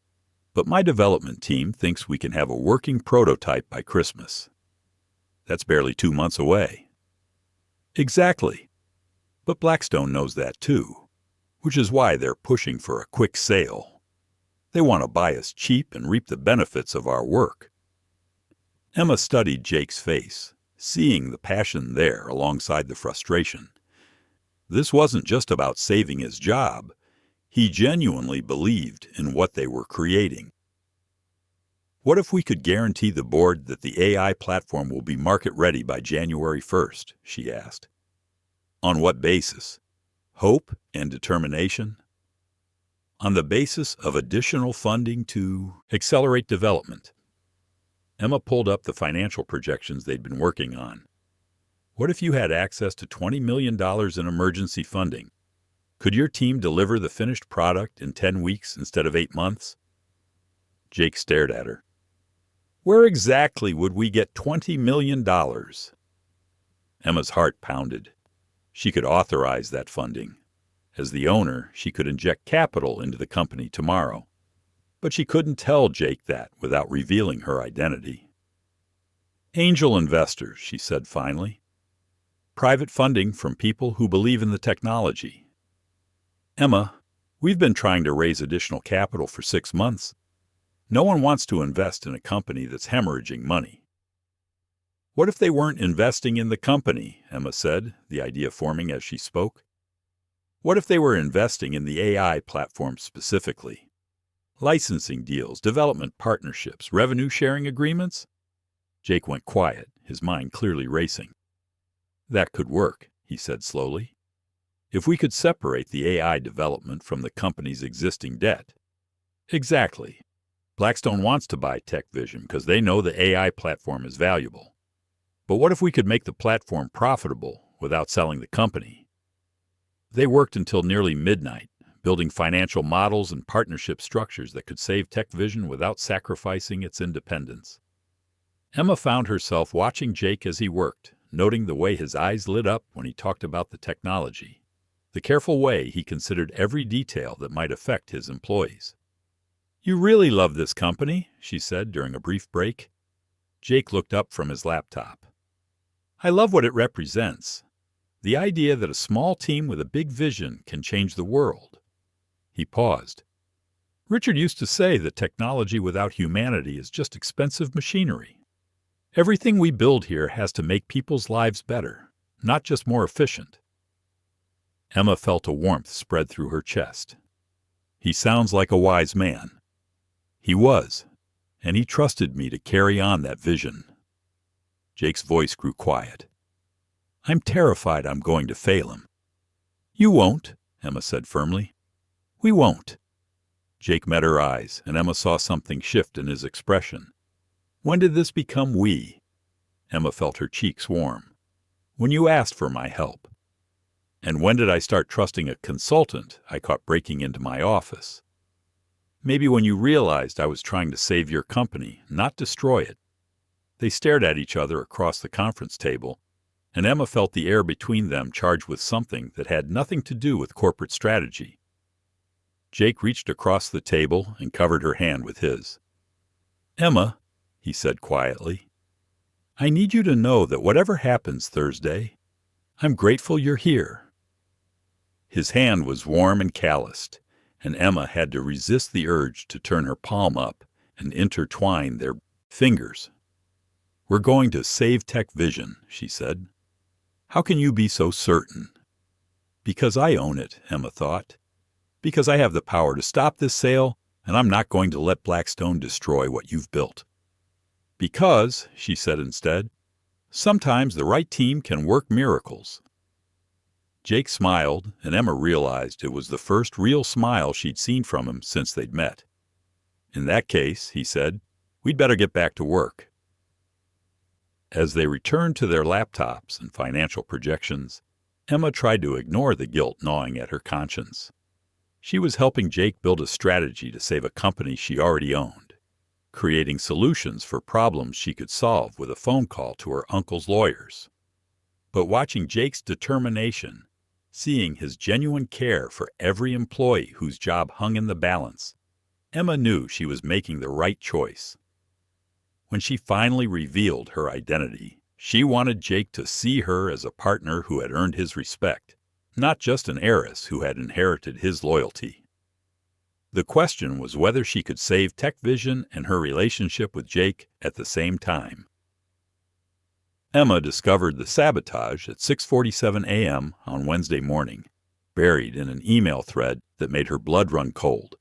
But my development team thinks we can have a working prototype by Christmas. That's barely 2 months away. Exactly. But Blackstone knows that too, which is why they're pushing for a quick sale. They want to buy us cheap and reap the benefits of our work. Emma studied Jake's face, seeing the passion there alongside the frustration. This wasn't just about saving his job. He genuinely believed in what they were creating. What if we could guarantee the board that the AI platform will be market-ready by January 1st, she asked. On what basis? Hope and determination? On the basis of additional funding to accelerate development. Emma pulled up the financial projections they'd been working on. What if you had access to $20 million in emergency funding? Could your team deliver the finished product in 10 weeks instead of 8 months? Jake stared at her. Where exactly would we get $20 million? Emma's heart pounded. She could authorize that funding. As the owner, she could inject capital into the company tomorrow. But she couldn't tell Jake that without revealing her identity. Angel investors, she said finally. Private funding from people who believe in the technology. Emma, we've been trying to raise additional capital for 6 months. No one wants to invest in a company that's hemorrhaging money. What if they weren't investing in the company, Emma said, the idea forming as she spoke. What if they were investing in the AI platform specifically? Licensing deals, development partnerships, revenue-sharing agreements? Jake went quiet, his mind clearly racing. That could work, he said slowly. If we could separate the AI development from the company's existing debt. Exactly. Blackstone wants to buy TechVision because they know the AI platform is valuable. But what if we could make the platform profitable without selling the company? They worked until nearly midnight, building financial models and partnership structures that could save TechVision without sacrificing its independence. Emma found herself watching Jake as he worked, noting the way his eyes lit up when he talked about the technology, the careful way he considered every detail that might affect his employees. You really love this company, she said during a brief break. Jake looked up from his laptop. I love what it represents. The idea that a small team with a big vision can change the world. He paused. Richard used to say that technology without humanity is just expensive machinery. Everything we build here has to make people's lives better, not just more efficient. Emma felt a warmth spread through her chest. He sounds like a wise man. He was, and he trusted me to carry on that vision. Jake's voice grew quiet. I'm terrified I'm going to fail him. You won't, Emma said firmly. We won't. Jake met her eyes, and Emma saw something shift in his expression. When did this become we? Emma felt her cheeks warm. When you asked for my help. And when did I start trusting a consultant I caught breaking into my office? Maybe when you realized I was trying to save your company, not destroy it. They stared at each other across the conference table, and Emma felt the air between them charged with something that had nothing to do with corporate strategy. Jake reached across the table and covered her hand with his. Emma, he said quietly, I need you to know that whatever happens Thursday, I'm grateful you're here. His hand was warm and calloused, and Emma had to resist the urge to turn her palm up and intertwine their fingers. We're going to save TechVision, she said. How can you be so certain? Because I own it, Emma thought. Because I have the power to stop this sale, and I'm not going to let Blackstone destroy what you've built. Because, she said instead, sometimes the right team can work miracles. Jake smiled, and Emma realized it was the first real smile she'd seen from him since they'd met. In that case, he said, we'd better get back to work. As they returned to their laptops and financial projections, Emma tried to ignore the guilt gnawing at her conscience. She was helping Jake build a strategy to save a company she already owned, creating solutions for problems she could solve with a phone call to her uncle's lawyers. But watching Jake's determination, seeing his genuine care for every employee whose job hung in the balance, Emma knew she was making the right choice. When she finally revealed her identity, she wanted Jake to see her as a partner who had earned his respect, not just an heiress who had inherited his loyalty. The question was whether she could save TechVision and her relationship with Jake at the same time. Emma discovered the sabotage at 6:47 a.m. on Wednesday morning, buried in an email thread that made her blood run cold.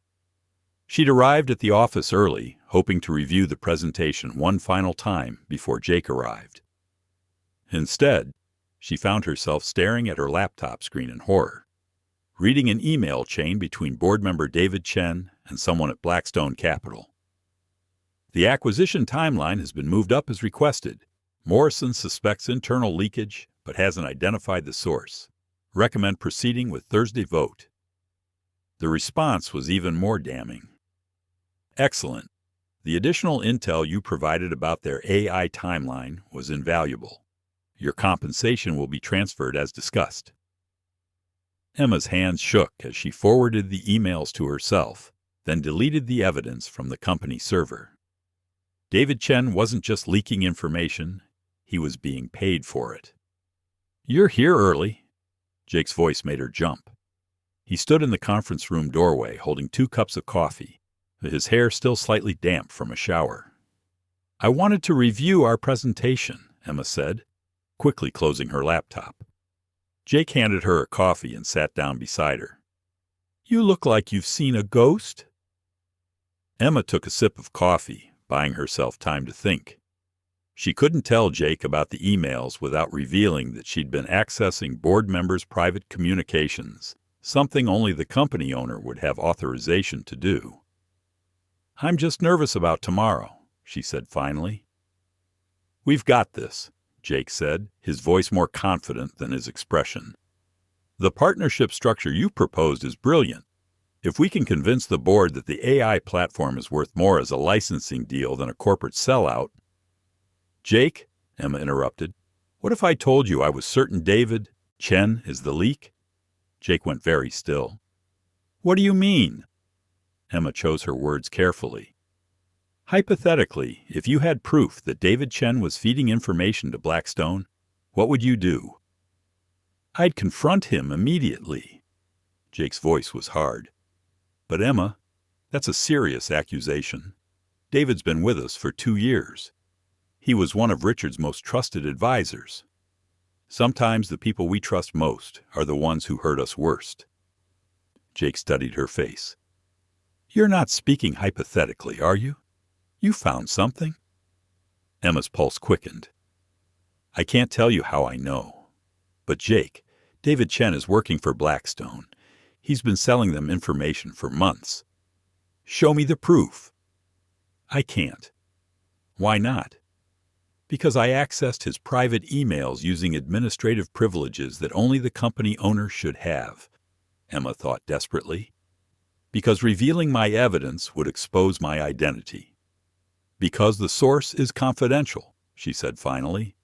She'd arrived at the office early, hoping to review the presentation one final time before Jake arrived. Instead, she found herself staring at her laptop screen in horror, reading an email chain between board member David Chen and someone at Blackstone Capital. The acquisition timeline has been moved up as requested. Morrison suspects internal leakage, but hasn't identified the source. Recommend proceeding with Thursday vote. The response was even more damning. Excellent. The additional intel you provided about their AI timeline was invaluable. Your compensation will be transferred as discussed. Emma's hands shook as she forwarded the emails to herself, then deleted the evidence from the company server. David Chen wasn't just leaking information, he was being paid for it. "You're here early." Jake's voice made her jump. He stood in the conference room doorway holding 2 cups of coffee, his hair still slightly damp from a shower. "I wanted to review our presentation," Emma said, quickly closing her laptop. Jake handed her a coffee and sat down beside her. "You look like you've seen a ghost." Emma took a sip of coffee, buying herself time to think. She couldn't tell Jake about the emails without revealing that she'd been accessing board members' private communications, something only the company owner would have authorization to do. "I'm just nervous about tomorrow," she said finally. "We've got this," Jake said, his voice more confident than his expression. "The partnership structure you proposed is brilliant. If we can convince the board that the AI platform is worth more as a licensing deal than a corporate sellout—" "Jake," Emma interrupted, "what if I told you I was certain David Chen is the leak?" Jake went very still. "What do you mean?" Emma chose her words carefully. "Hypothetically, if you had proof that David Chen was feeding information to Blackstone, what would you do?" "I'd confront him immediately." Jake's voice was hard. "But Emma, that's a serious accusation. David's been with us for 2 years. He was one of Richard's most trusted advisors. Sometimes the people we trust most are the ones who hurt us worst." Jake studied her face. "You're not speaking hypothetically, are you? You found something?" Emma's pulse quickened. "I can't tell you how I know. But Jake, David Chen is working for Blackstone. He's been selling them information for months. Show me the proof." "I can't." "Why not?" "Because I accessed his private emails using administrative privileges that only the company owner should have," Emma thought desperately. "Because revealing my evidence would expose my identity. Because the source is confidential," she said finally.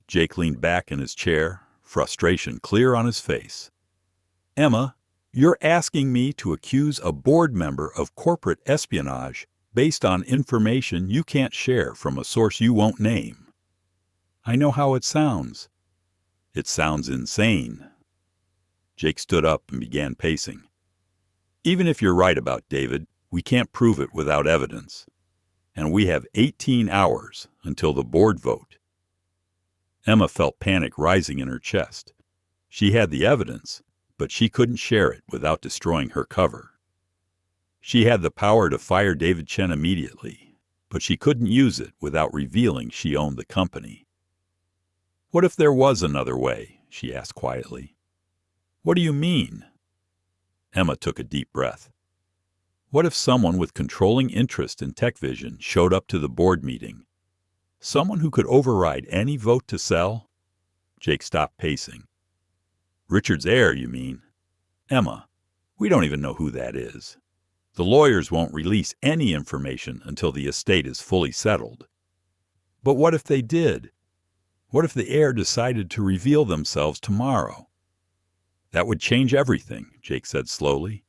Jake leaned back in his chair, frustration clear on his face. "Emma, you're asking me to accuse a board member of corporate espionage based on information you can't share from a source you won't name. I know how it sounds." "It sounds insane." Jake stood up and began pacing. "Even if you're right about David, we can't prove it without evidence. And we have 18 hours until the board vote." Emma felt panic rising in her chest. She had the evidence, but she couldn't share it without destroying her cover. She had the power to fire David Chen immediately, but she couldn't use it without revealing she owned the company. "What if there was another way?" she asked quietly. "What do you mean?" Emma took a deep breath. "What if someone with controlling interest in TechVision showed up to the board meeting? Someone who could override any vote to sell?" Jake stopped pacing. "Richard's heir, you mean? Emma, we don't even know who that is. The lawyers won't release any information until the estate is fully settled. But what if they did? What if the heir decided to reveal themselves tomorrow?" "That would change everything," Jake said slowly.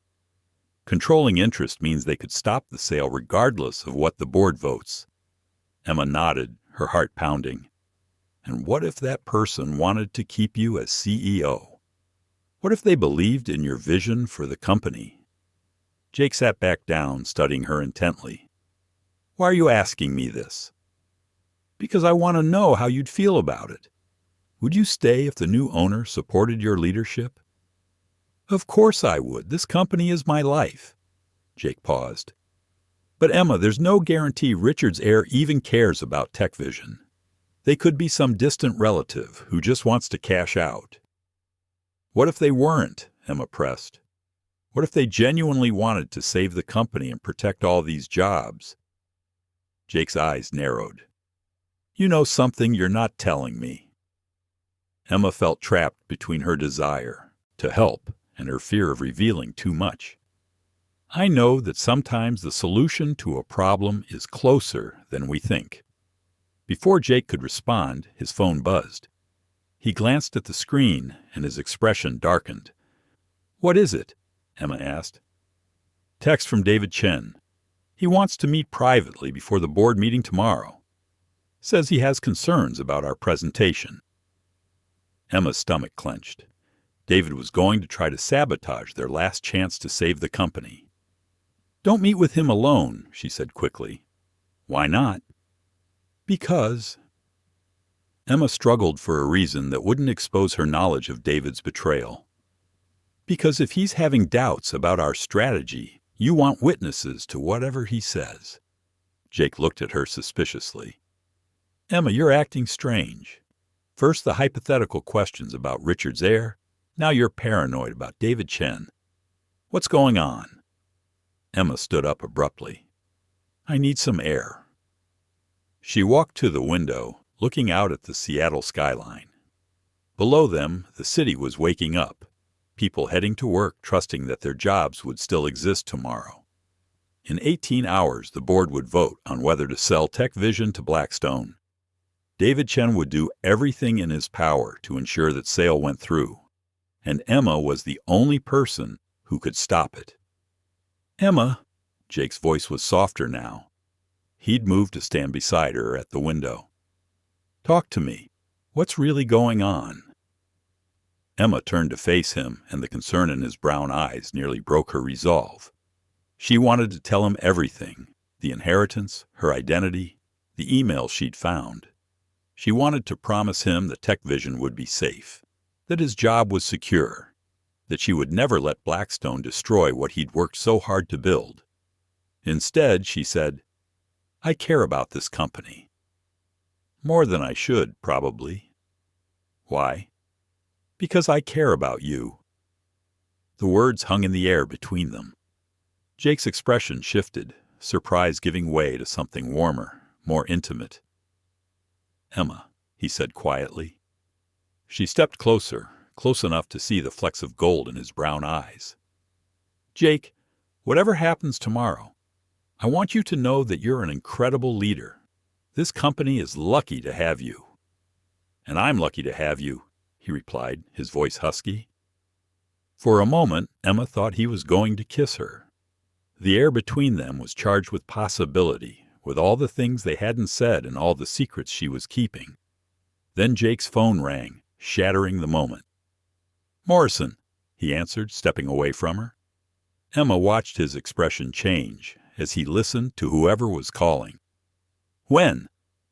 Controlling interest means they could stop the sale regardless of what the board votes. Emma nodded, her heart pounding. And what if that person wanted to keep you as CEO? What if they believed in your vision for the company? Jake sat back down, studying her intently. Why are you asking me this? Because I want to know how you'd feel about it. Would you stay if the new owner supported your leadership? Of course I would. This company is my life. Jake paused. But Emma, there's no guarantee Richard's heir even cares about TechVision. They could be some distant relative who just wants to cash out. What if they weren't? Emma pressed. What if they genuinely wanted to save the company and protect all these jobs? Jake's eyes narrowed. You know something you're not telling me. Emma felt trapped between her desire to help and her fear of revealing too much. I know that sometimes the solution to a problem is closer than we think. Before Jake could respond, his phone buzzed. He glanced at the screen, and his expression darkened. What is it? Emma asked. Text from David Chen. He wants to meet privately before the board meeting tomorrow. Says he has concerns about our presentation. Emma's stomach clenched. David was going to try to sabotage their last chance to save the company. Don't meet with him alone, she said quickly. Why not? Because... Emma struggled for a reason that wouldn't expose her knowledge of David's betrayal. Because if he's having doubts about our strategy, you want witnesses to whatever he says. Jake looked at her suspiciously. Emma, you're acting strange. First the hypothetical questions about Richard's heir, now you're paranoid about David Chen. What's going on? Emma stood up abruptly. I need some air. She walked to the window, looking out at the Seattle skyline. Below them, the city was waking up, people heading to work trusting that their jobs would still exist tomorrow. In 18 hours, the board would vote on whether to sell TechVision to Blackstone. David Chen would do everything in his power to ensure that sale went through, and Emma was the only person who could stop it. Emma, Jake's voice was softer now. He'd moved to stand beside her at the window. Talk to me. What's really going on? Emma turned to face him, and the concern in his brown eyes nearly broke her resolve. She wanted to tell him everything, the inheritance, her identity, the emails she'd found. She wanted to promise him that TechVision would be safe, that his job was secure, that she would never let Blackstone destroy what he'd worked so hard to build. Instead, she said, I care about this company. More than I should, probably. Why? Because I care about you. The words hung in the air between them. Jake's expression shifted, surprise giving way to something warmer, more intimate. Emma, he said quietly. She stepped closer, close enough to see the flecks of gold in his brown eyes. Jake, whatever happens tomorrow, I want you to know that you're an incredible leader. This company is lucky to have you. And I'm lucky to have you, he replied, his voice husky. For a moment, Emma thought he was going to kiss her. The air between them was charged with possibility, with all the things they hadn't said and all the secrets she was keeping. Then Jake's phone rang, shattering the moment. Morrison, he answered, stepping away from her. Emma watched his expression change as he listened to whoever was calling. When?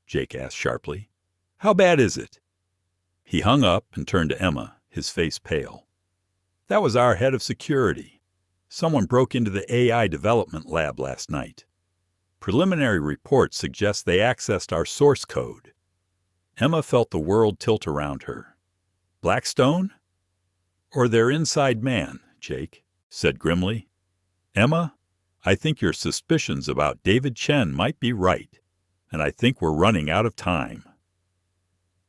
Jake asked sharply. How bad is it? He hung up and turned to Emma, his face pale. That was our head of security. Someone broke into the AI development lab last night. Preliminary reports suggest they accessed our source code. Emma felt the world tilt around her. Blackstone? Or their inside man, Jake said grimly. Emma, I think your suspicions about David Chen might be right, and I think we're running out of time.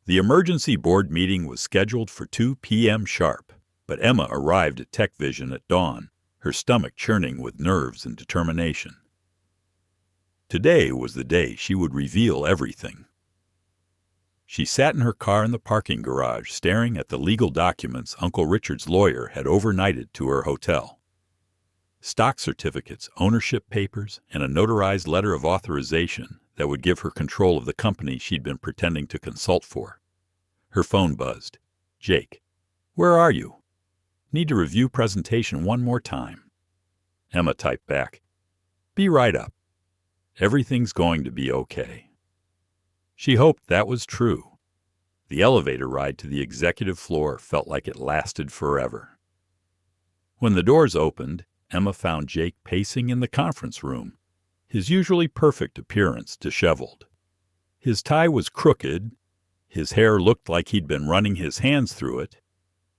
The emergency board meeting was scheduled for 2 p.m. sharp, but Emma arrived at TechVision at dawn, her stomach churning with nerves and determination. Today was the day she would reveal everything. She sat in her car in the parking garage, staring at the legal documents Uncle Richard's lawyer had overnighted to her hotel. stock certificates, ownership papers, and a notarized letter of authorization that would give her control of the company she'd been pretending to consult for. Her phone buzzed. "Jake, where are you? Need to review presentation one more time." Emma typed back, "Be right up. Everything's going to be okay." She hoped that was true. The elevator ride to the executive floor felt like it lasted forever. When the doors opened, Emma found Jake pacing in the conference room, his usually perfect appearance disheveled. His tie was crooked, his hair looked like he'd been running his hands through it,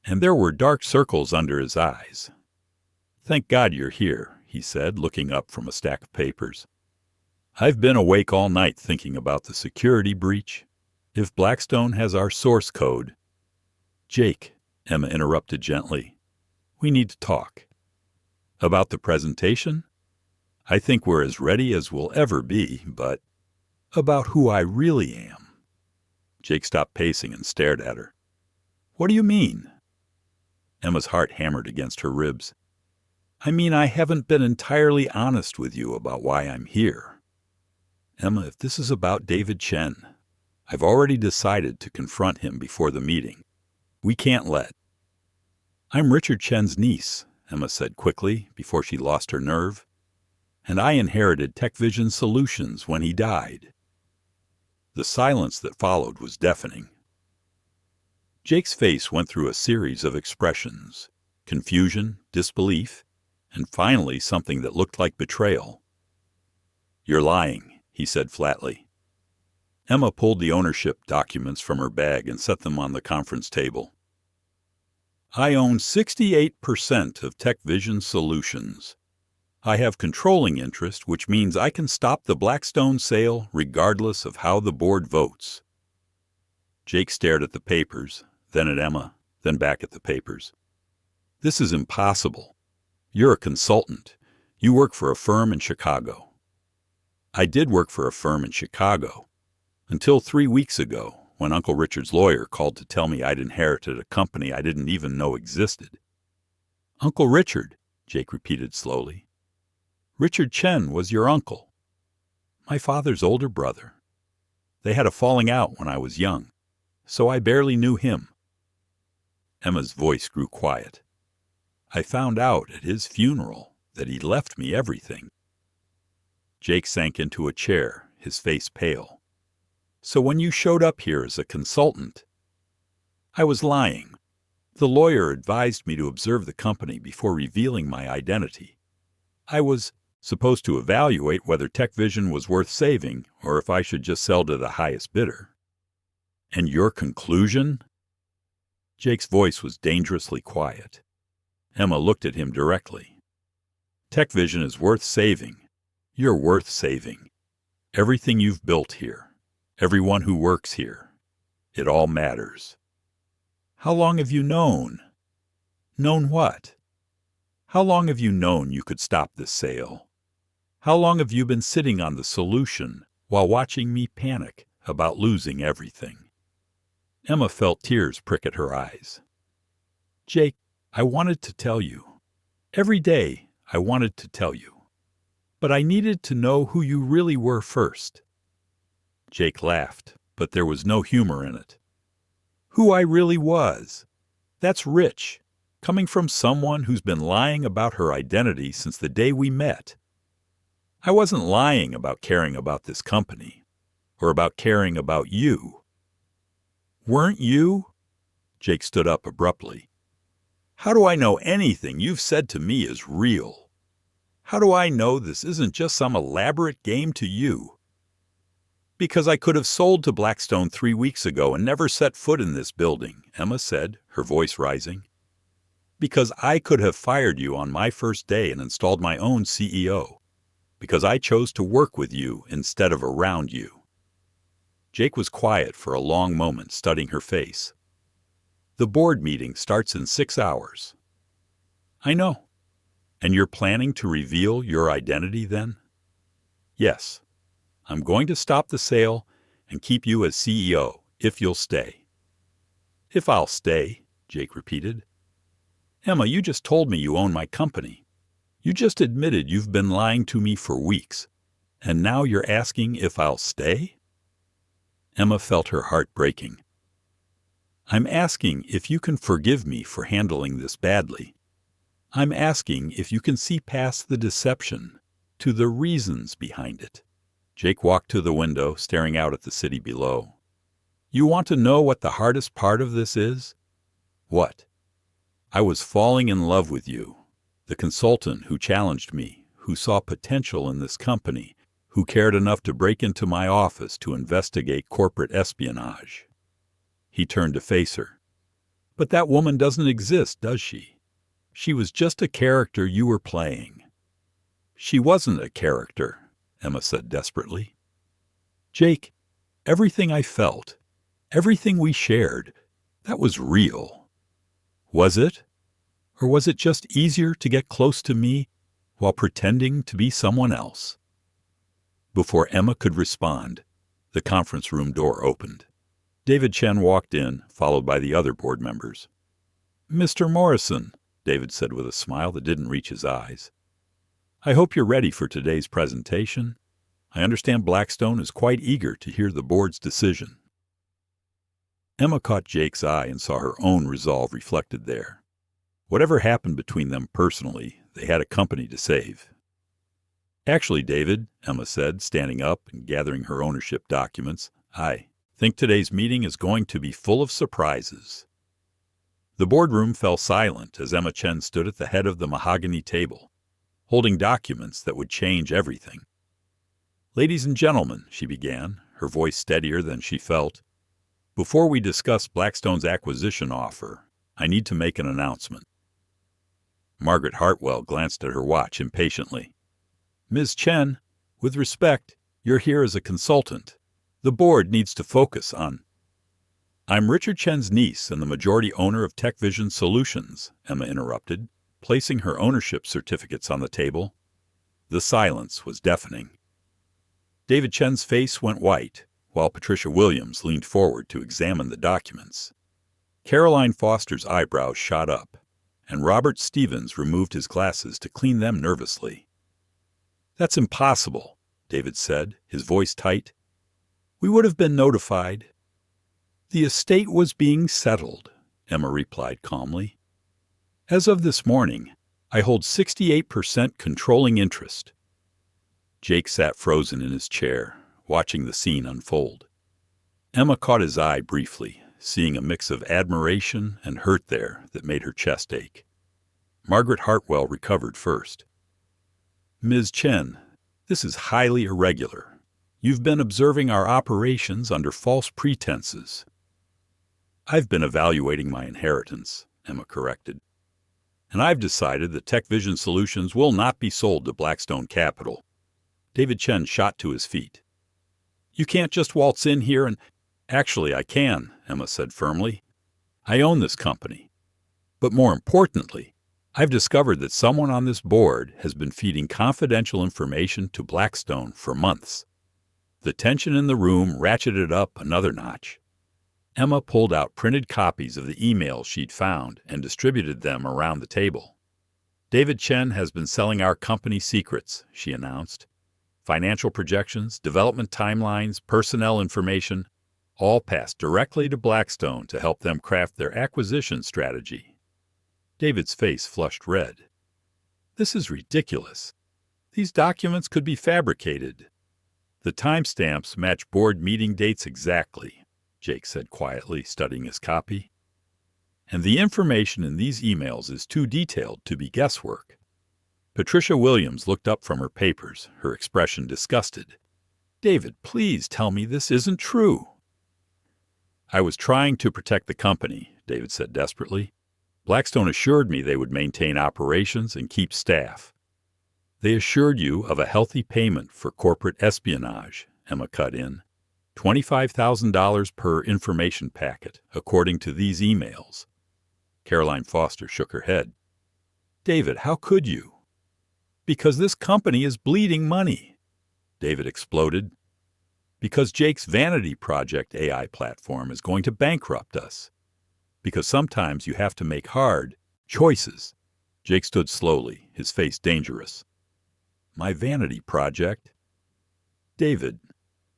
and there were dark circles under his eyes. "Thank God you're here," he said, looking up from a stack of papers. "I've been awake all night thinking about the security breach. If Blackstone has our source code—" "Jake," Emma interrupted gently, "we need to talk." "About the presentation? I think we're as ready as we'll ever be, but about who I really am." Jake stopped pacing and stared at her. "What do you mean?" Emma's heart hammered against her ribs. "I mean, I haven't been entirely honest with you about why I'm here. Emma, if this is about David Chen, I've already decided to confront him before the meeting. We can't let—" "I'm Richard Chen's niece," Emma said quickly before she lost her nerve, "and I inherited TechVision Solutions when he died." The silence that followed was deafening. Jake's face went through a series of expressions: confusion, disbelief, and finally something that looked like betrayal. "You're lying," he said flatly. Emma pulled the ownership documents from her bag and set them on the conference table. "I own 68% of TechVision Solutions. I have controlling interest, which means I can stop the Blackstone sale regardless of how the board votes." Jake stared at the papers, then at Emma, then back at the papers. "This is impossible. You're a consultant. You work for a firm in Chicago." "I did work for a firm in Chicago, until 3 weeks ago, when Uncle Richard's lawyer called to tell me I'd inherited a company I didn't even know existed." "Uncle Richard," Jake repeated slowly. "Richard Chen was your uncle." "My father's older brother. They had a falling out when I was young, so I barely knew him." Emma's voice grew quiet. "I found out at his funeral that he left me everything." Jake sank into a chair, his face pale. "So when you showed up here as a consultant—" "I was lying. The lawyer advised me to observe the company before revealing my identity. I was supposed to evaluate whether TechVision was worth saving or if I should just sell to the highest bidder." "And your conclusion?" Jake's voice was dangerously quiet. Emma looked at him directly. "TechVision is worth saving. You're worth saving. Everything you've built here. Everyone who works here. It all matters." "How long have you known?" "Known what?" "How long have you known you could stop this sale? How long have you been sitting on the solution while watching me panic about losing everything?" Emma felt tears prick at her eyes. "Jake, I wanted to tell you. Every day I wanted to tell you. But I needed to know who you really were first." Jake laughed, but there was no humor in it. "Who I really was. That's rich, coming from someone who's been lying about her identity since the day we met. I wasn't lying about caring about this company, or about caring about you." "Weren't you?" Jake stood up abruptly. "How do I know anything you've said to me is real? How do I know this isn't just some elaborate game to you?" "Because I could have sold to Blackstone 3 weeks ago and never set foot in this building," Emma said, her voice rising. "Because I could have fired you on my first day and installed my own CEO. Because I chose to work with you instead of around you." Jake was quiet for a long moment, studying her face. "The board meeting starts in 6 hours." "I know. And you're planning to reveal your identity then?" "Yes. I'm going to stop the sale and keep you as CEO, if you'll stay." "If I'll stay," Jake repeated. "Emma, you just told me you own my company. You just admitted you've been lying to me for weeks, and now you're asking if I'll stay? Emma felt her heart breaking. I'm asking if you can forgive me for handling this badly. I'm asking if you can see past the deception to the reasons behind it. Jake walked to the window, staring out at the city below. You want to know what the hardest part of this is? What? I was falling in love with you, the consultant who challenged me, who saw potential in this company, who cared enough to break into my office to investigate corporate espionage. He turned to face her. But that woman doesn't exist, does she? She was just a character you were playing. She wasn't a character, Emma said desperately. Jake, everything I felt, everything we shared, that was real. Was it? Or was it just easier to get close to me while pretending to be someone else? Before Emma could respond, the conference room door opened. David Chen walked in, followed by the other board members. Mr. Morrison, David said with a smile that didn't reach his eyes. I hope you're ready for today's presentation. I understand Blackstone is quite eager to hear the board's decision. Emma caught Jake's eye and saw her own resolve reflected there. Whatever happened between them personally, they had a company to save. Actually, David, Emma said, standing up and gathering her ownership documents, I think today's meeting is going to be full of surprises. The boardroom fell silent as Emma Chen stood at the head of the mahogany table, holding documents that would change everything. Ladies and gentlemen, she began, her voice steadier than she felt, before we discuss Blackstone's acquisition offer, I need to make an announcement. Margaret Hartwell glanced at her watch impatiently. Ms. Chen, with respect, you're here as a consultant. The board needs to focus on... I'm Richard Chen's niece and the majority owner of Tech Vision Solutions, Emma interrupted, placing her ownership certificates on the table. The silence was deafening. David Chen's face went white, while Patricia Williams leaned forward to examine the documents. Caroline Foster's eyebrows shot up, and Robert Stevens removed his glasses to clean them nervously. That's impossible, David said, his voice tight. We would have been notified. The estate was being settled, Emma replied calmly. As of this morning, I hold 68% controlling interest. Jake sat frozen in his chair, watching the scene unfold. Emma caught his eye briefly, seeing a mix of admiration and hurt there that made her chest ache. Margaret Hartwell recovered first. Ms. Chen, this is highly irregular. You've been observing our operations under false pretenses. I've been evaluating my inheritance, Emma corrected. And I've decided that Tech Vision Solutions will not be sold to Blackstone Capital. David Chen shot to his feet. You can't just waltz in here and... Actually, I can, Emma said firmly. I own this company. But more importantly, I've discovered that someone on this board has been feeding confidential information to Blackstone for months. The tension in the room ratcheted up another notch. Emma pulled out printed copies of the emails she'd found and distributed them around the table. David Chen has been selling our company secrets, she announced. Financial projections, development timelines, personnel information, all passed directly to Blackstone to help them craft their acquisition strategy. David's face flushed red. This is ridiculous. These documents could be fabricated. The timestamps match board meeting dates exactly, Jake said quietly, studying his copy. And the information in these emails is too detailed to be guesswork. Patricia Williams looked up from her papers, her expression disgusted. David, please tell me this isn't true. I was trying to protect the company, David said desperately. Blackstone assured me they would maintain operations and keep staff. They assured you of a healthy payment for corporate espionage, Emma cut in. $25,000 per information packet, according to these emails. Caroline Foster shook her head. David, how could you? Because this company is bleeding money, David exploded. Because Jake's vanity project AI platform is going to bankrupt us. Because sometimes you have to make hard choices. Jake stood slowly, his face dangerous. My vanity project? David,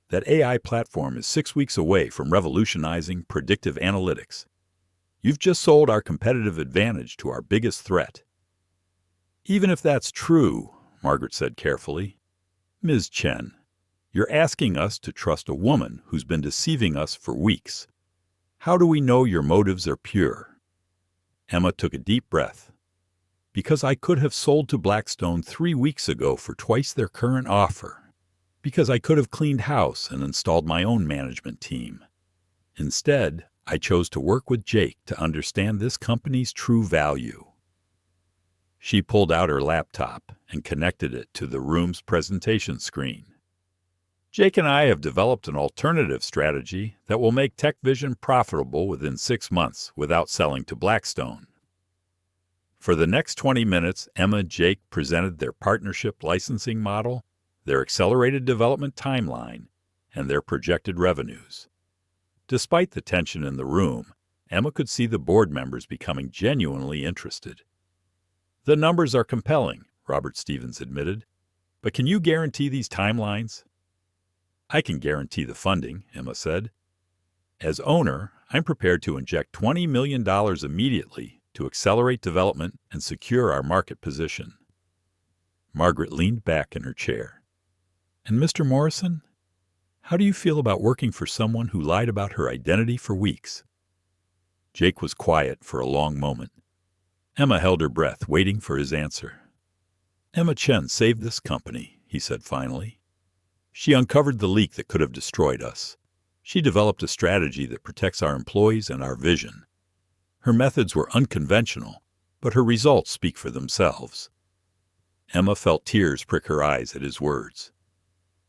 that AI platform is 6 weeks away from revolutionizing predictive analytics. You've just sold our competitive advantage to our biggest threat. Even if that's true, Margaret said carefully, Ms. Chen, you're asking us to trust a woman who's been deceiving us for weeks. How do we know your motives are pure? Emma took a deep breath. Because I could have sold to Blackstone 3 weeks ago for twice their current offer. Because I could have cleaned house and installed my own management team. Instead, I chose to work with Jake to understand this company's true value. She pulled out her laptop and connected it to the room's presentation screen. Jake and I have developed an alternative strategy that will make TechVision profitable within 6 months without selling to Blackstone. For the next 20 minutes, Emma and Jake presented their partnership licensing model, their accelerated development timeline, and their projected revenues. Despite the tension in the room, Emma could see the board members becoming genuinely interested. The numbers are compelling, Robert Stevens admitted. But can you guarantee these timelines? I can guarantee the funding, Emma said. As owner, I'm prepared to inject $20 million immediately to accelerate development and secure our market position. Margaret leaned back in her chair. And Mr. Morrison, how do you feel about working for someone who lied about her identity for weeks? Jake was quiet for a long moment. Emma held her breath, waiting for his answer. Emma Chen saved this company, he said finally. She uncovered the leak that could have destroyed us. She developed a strategy that protects our employees and our vision. Her methods were unconventional, but her results speak for themselves. Emma felt tears prick her eyes at his words.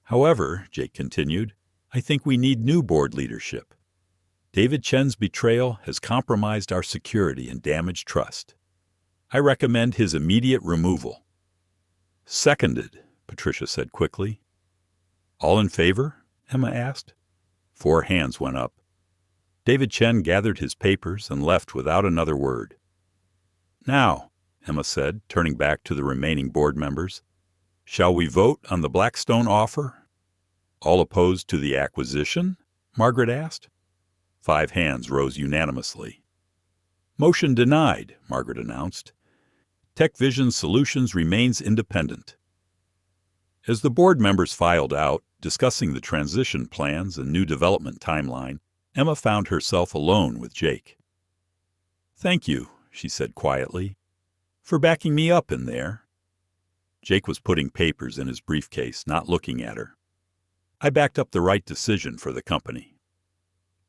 However, Jake continued, I think we need new board leadership. David Chen's betrayal has compromised our security and damaged trust. I recommend his immediate removal. Seconded, Patricia said quickly. All in favor? Emma asked. 4 hands went up. David Chen gathered his papers and left without another word. Now, Emma said, turning back to the remaining board members, shall we vote on the Blackstone offer? All opposed to the acquisition? Margaret asked. 5 hands rose unanimously. Motion denied, Margaret announced. TechVision Solutions remains independent. As the board members filed out, discussing the transition plans and new development timeline, Emma found herself alone with Jake. Thank you, she said quietly, for backing me up in there. Jake was putting papers in his briefcase, not looking at her. I backed up the right decision for the company.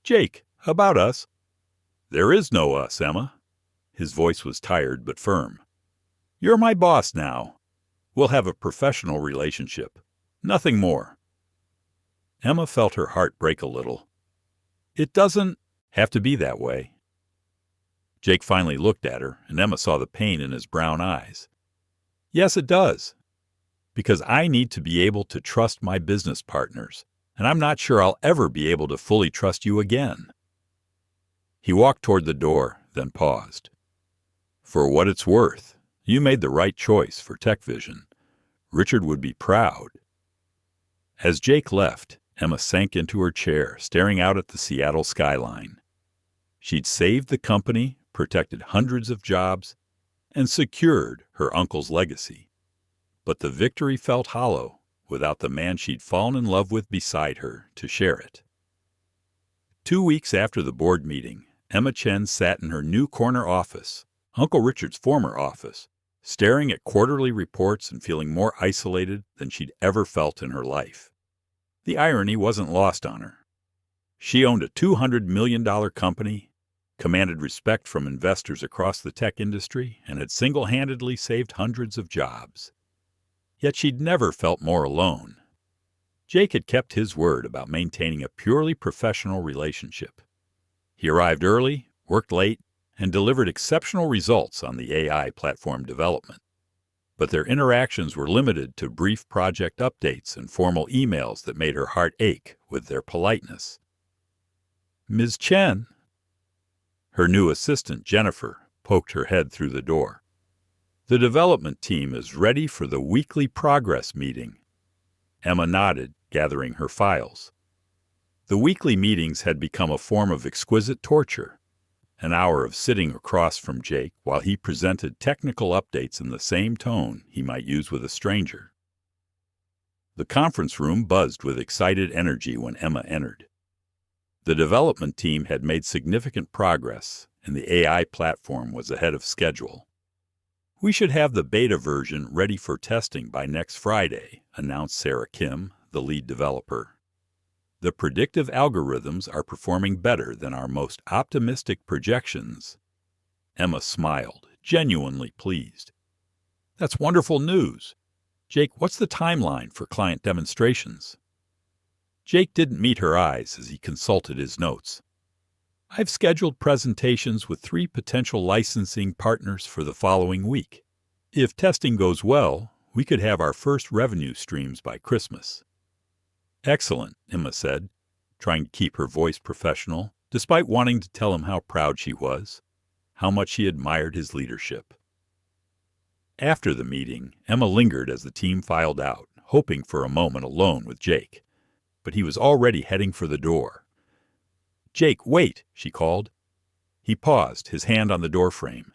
Jake, about us? There is no us, Emma. His voice was tired but firm. You're my boss now. We'll have a professional relationship. Nothing more. Emma felt her heart break a little. It doesn't have to be that way. Jake finally looked at her, and Emma saw the pain in his brown eyes. Yes, it does. Because I need to be able to trust my business partners, and I'm not sure I'll ever be able to fully trust you again. He walked toward the door, then paused. For what it's worth, you made the right choice for TechVision. Richard would be proud. As Jake left, Emma sank into her chair, staring out at the Seattle skyline. She'd saved the company, protected hundreds of jobs, and secured her uncle's legacy. But the victory felt hollow without the man she'd fallen in love with beside her to share it. 2 weeks after the board meeting, Emma Chen sat in her new corner office, Uncle Richard's former office, staring at quarterly reports and feeling more isolated than she'd ever felt in her life. The irony wasn't lost on her. She owned a $200 million company, commanded respect from investors across the tech industry, and had single-handedly saved hundreds of jobs. Yet she'd never felt more alone. Jake had kept his word about maintaining a purely professional relationship. He arrived early, worked late, and delivered exceptional results on the AI platform development. But their interactions were limited to brief project updates and formal emails that made her heart ache with their politeness. Ms. Chen. Her new assistant, Jennifer, poked her head through the door. The development team is ready for the weekly progress meeting. Emma nodded, gathering her files. The weekly meetings had become a form of exquisite torture. An hour of sitting across from Jake while he presented technical updates in the same tone he might use with a stranger. The conference room buzzed with excited energy when Emma entered. The development team had made significant progress, and the AI platform was ahead of schedule. "We should have the beta version ready for testing by next Friday," announced Sarah Kim, the lead developer. "The predictive algorithms are performing better than our most optimistic projections." Emma smiled, genuinely pleased. "That's wonderful news. Jake, what's the timeline for client demonstrations?" Jake didn't meet her eyes as he consulted his notes. "I've scheduled presentations with 3 potential licensing partners for the following week. If testing goes well, we could have our first revenue streams by Christmas." "Excellent," Emma said, trying to keep her voice professional, despite wanting to tell him how proud she was, how much she admired his leadership. After the meeting, Emma lingered as the team filed out, hoping for a moment alone with Jake. But he was already heading for the door. "Jake, wait," she called. He paused, his hand on the doorframe.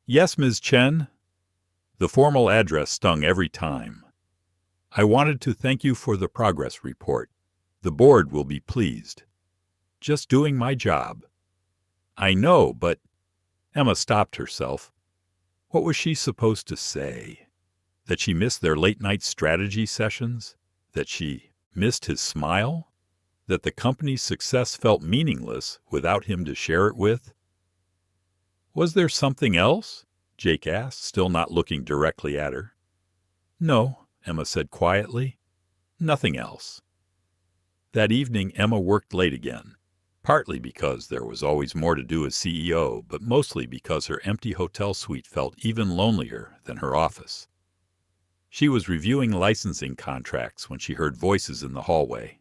"Yes, Ms. Chen?" The formal address stung every time. "I wanted to thank you for the progress report. The board will be pleased." "Just doing my job." "I know, but—" Emma stopped herself. What was she supposed to say? That she missed their late-night strategy sessions? That she missed his smile? That the company's success felt meaningless without him to share it with? "Was there something else?" Jake asked, still not looking directly at her. "No," Emma said quietly. "Nothing else." That evening, Emma worked late again, partly because there was always more to do as CEO, but mostly because her empty hotel suite felt even lonelier than her office. She was reviewing licensing contracts when she heard voices in the hallway.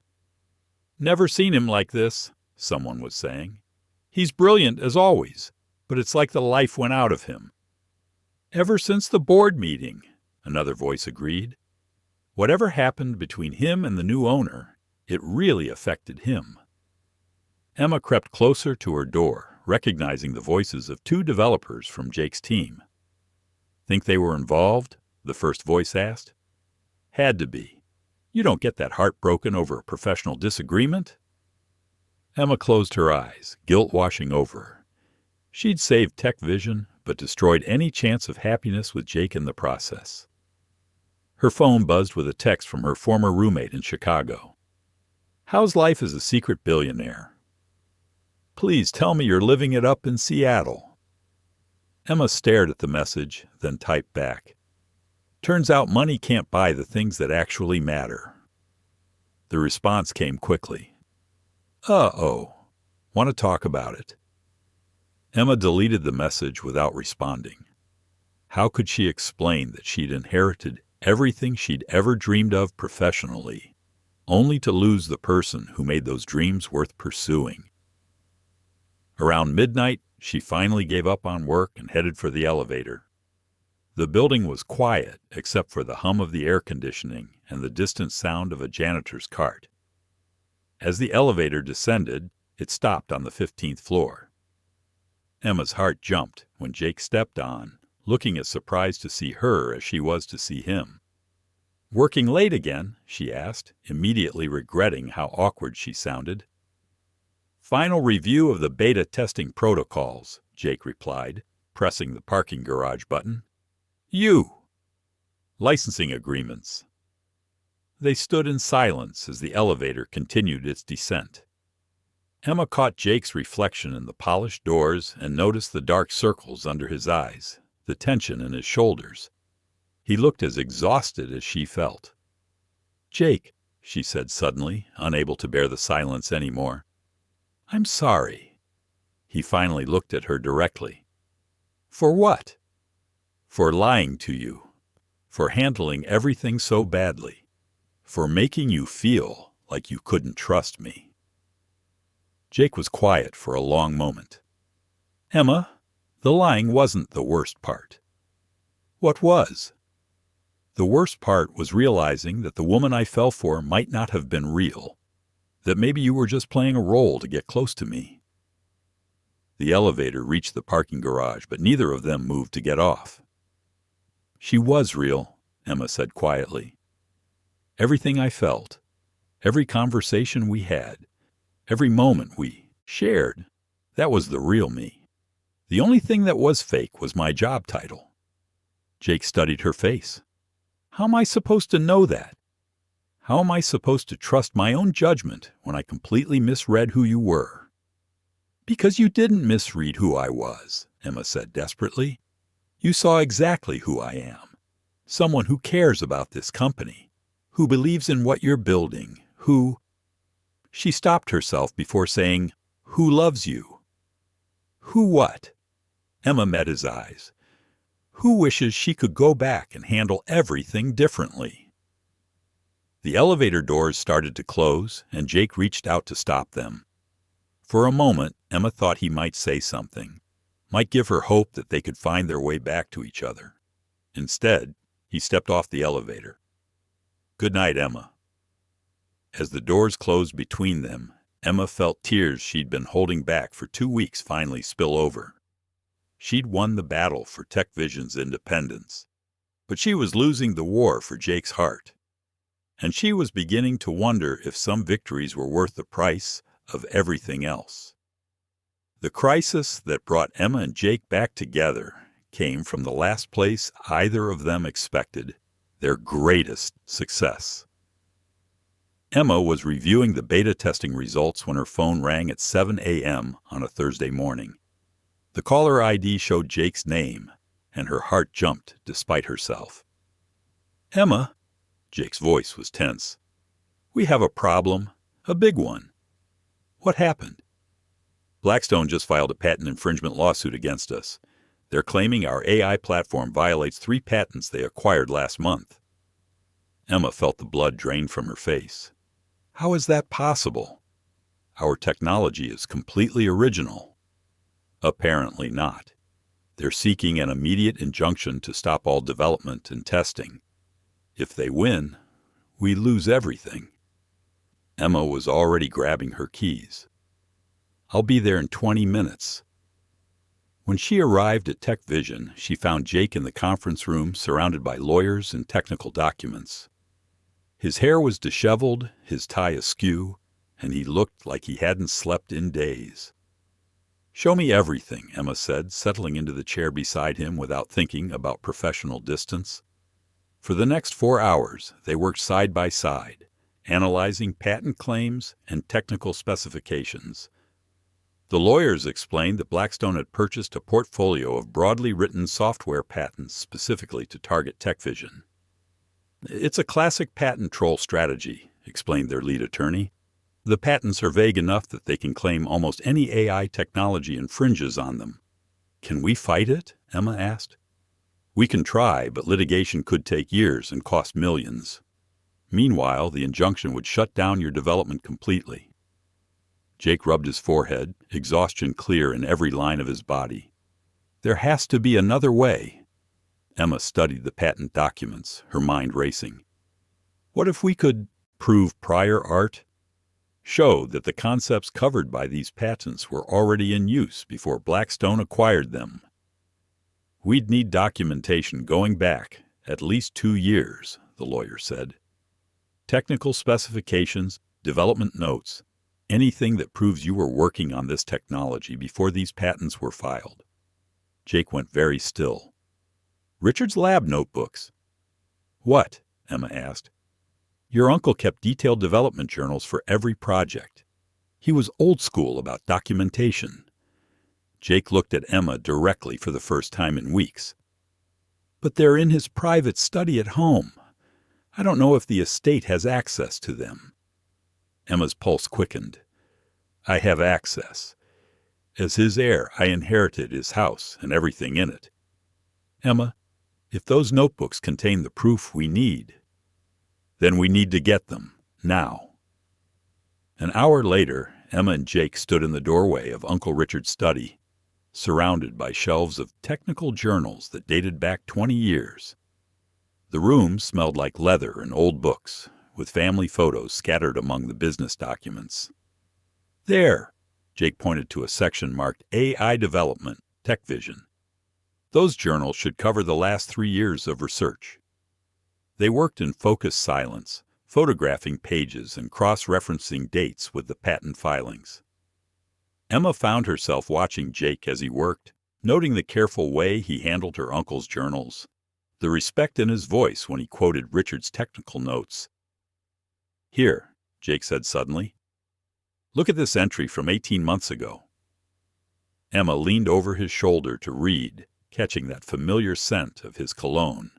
"Never seen him like this," someone was saying. "He's brilliant as always, but it's like the life went out of him." "Ever since the board meeting," another voice agreed. Whatever happened between him and the new owner, it really affected him. Emma crept closer to her door, recognizing the voices of 2 developers from Jake's team. "Think they were involved?" the first voice asked. "Had to be. You don't get that heartbroken over a professional disagreement?" Emma closed her eyes, guilt washing over her. She'd saved Tech Vision, but destroyed any chance of happiness with Jake in the process. Her phone buzzed with a text from her former roommate in Chicago. "How's life as a secret billionaire? Please tell me you're living it up in Seattle." Emma stared at the message, then typed back. "Turns out money can't buy the things that actually matter." The response came quickly. "Uh-oh. Want to talk about it?" Emma deleted the message without responding. How could she explain that she'd inherited everything she'd ever dreamed of professionally, only to lose the person who made those dreams worth pursuing? Around midnight, she finally gave up on work and headed for the elevator. The building was quiet except for the hum of the air conditioning and the distant sound of a janitor's cart. As the elevator descended, it stopped on the 15th floor. Emma's heart jumped when Jake stepped on, looking as surprised to see her as she was to see him. "Working late again?" she asked, immediately regretting how awkward she sounded. "Final review of the beta testing protocols," Jake replied, pressing the parking garage button. "You!" "Licensing agreements." They stood in silence as the elevator continued its descent. Emma caught Jake's reflection in the polished doors and noticed the dark circles under his eyes, the tension in his shoulders. He looked as exhausted as she felt. "Jake," she said suddenly, unable to bear the silence anymore. "I'm sorry." He finally looked at her directly. "For what?" "For lying to you. For handling everything so badly. For making you feel like you couldn't trust me." Jake was quiet for a long moment. "Emma, the lying wasn't the worst part." What was? The worst part was realizing that the woman I fell for might not have been real, that maybe you were just playing a role to get close to me. The elevator reached the parking garage, but neither of them moved to get off. She was real, Emma said quietly. Everything I felt, every conversation we had, every moment we shared, that was the real me. The only thing that was fake was my job title. Jake studied her face. How am I supposed to know that? How am I supposed to trust my own judgment when I completely misread who you were? Because you didn't misread who I was, Emma said desperately. You saw exactly who I am. Someone who cares about this company, who believes in what you're building, who... She stopped herself before saying, who loves you? Who what? Emma met his eyes. Who wishes she could go back and handle everything differently? The elevator doors started to close, and Jake reached out to stop them. For a moment, Emma thought he might say something, might give her hope that they could find their way back to each other. Instead, he stepped off the elevator. Good night, Emma. As the doors closed between them, Emma felt tears she'd been holding back for 2 weeks finally spill over. She'd won the battle for TechVision's independence, but she was losing the war for Jake's heart. And she was beginning to wonder if some victories were worth the price of everything else. The crisis that brought Emma and Jake back together came from the last place either of them expected, their greatest success. Emma was reviewing the beta testing results when her phone rang at 7 a.m. on a Thursday morning. The caller ID showed Jake's name, and her heart jumped despite herself. Emma, Jake's voice was tense. We have a problem, a big one. What happened? Blackstone just filed a patent infringement lawsuit against us. They're claiming our AI platform violates 3 patents they acquired last month. Emma felt the blood drain from her face. How is that possible? Our technology is completely original. Apparently not. They're seeking an immediate injunction to stop all development and testing. If they win, we lose everything. Emma was already grabbing her keys. I'll be there in 20 minutes. When she arrived at TechVision, she found Jake in the conference room surrounded by lawyers and technical documents. His hair was disheveled, his tie askew, and he looked like he hadn't slept in days. Show me everything, Emma said, settling into the chair beside him without thinking about professional distance. For the next 4 hours, they worked side by side, analyzing patent claims and technical specifications. The lawyers explained that Blackstone had purchased a portfolio of broadly written software patents specifically to target TechVision. It's a classic patent troll strategy, explained their lead attorney. The patents are vague enough that they can claim almost any AI technology infringes on them. Can we fight it? Emma asked. We can try, but litigation could take years and cost millions. Meanwhile, the injunction would shut down your development completely. Jake rubbed his forehead, exhaustion clear in every line of his body. There has to be another way. Emma studied the patent documents, her mind racing. What if we could prove prior art? Show that the concepts covered by these patents were already in use before Blackstone acquired them. We'd need documentation going back at least 2 years, the lawyer said. Technical specifications, development notes, anything that proves you were working on this technology before these patents were filed. Jake went very still. Richard's lab notebooks. What? Emma asked. Your uncle kept detailed development journals for every project. He was old school about documentation. Jake looked at Emma directly for the first time in weeks. But they're in his private study at home. I don't know if the estate has access to them. Emma's pulse quickened. I have access. As his heir, I inherited his house and everything in it. Emma, if those notebooks contain the proof we need, then we need to get them, now. An hour later, Emma and Jake stood in the doorway of Uncle Richard's study. surrounded by shelves of technical journals that dated back 20 years. The room smelled like leather and old books, with family photos scattered among the business documents. "There," Jake pointed to a section marked AI Development, Tech Vision. "Those journals should cover the last 3 years of research." They worked in focused silence, photographing pages and cross-referencing dates with the patent filings. Emma found herself watching Jake as he worked, noting the careful way he handled her uncle's journals, the respect in his voice when he quoted Richard's technical notes. "Here," Jake said suddenly. "Look at this entry from 18 months ago." Emma leaned over his shoulder to read, catching that familiar scent of his cologne.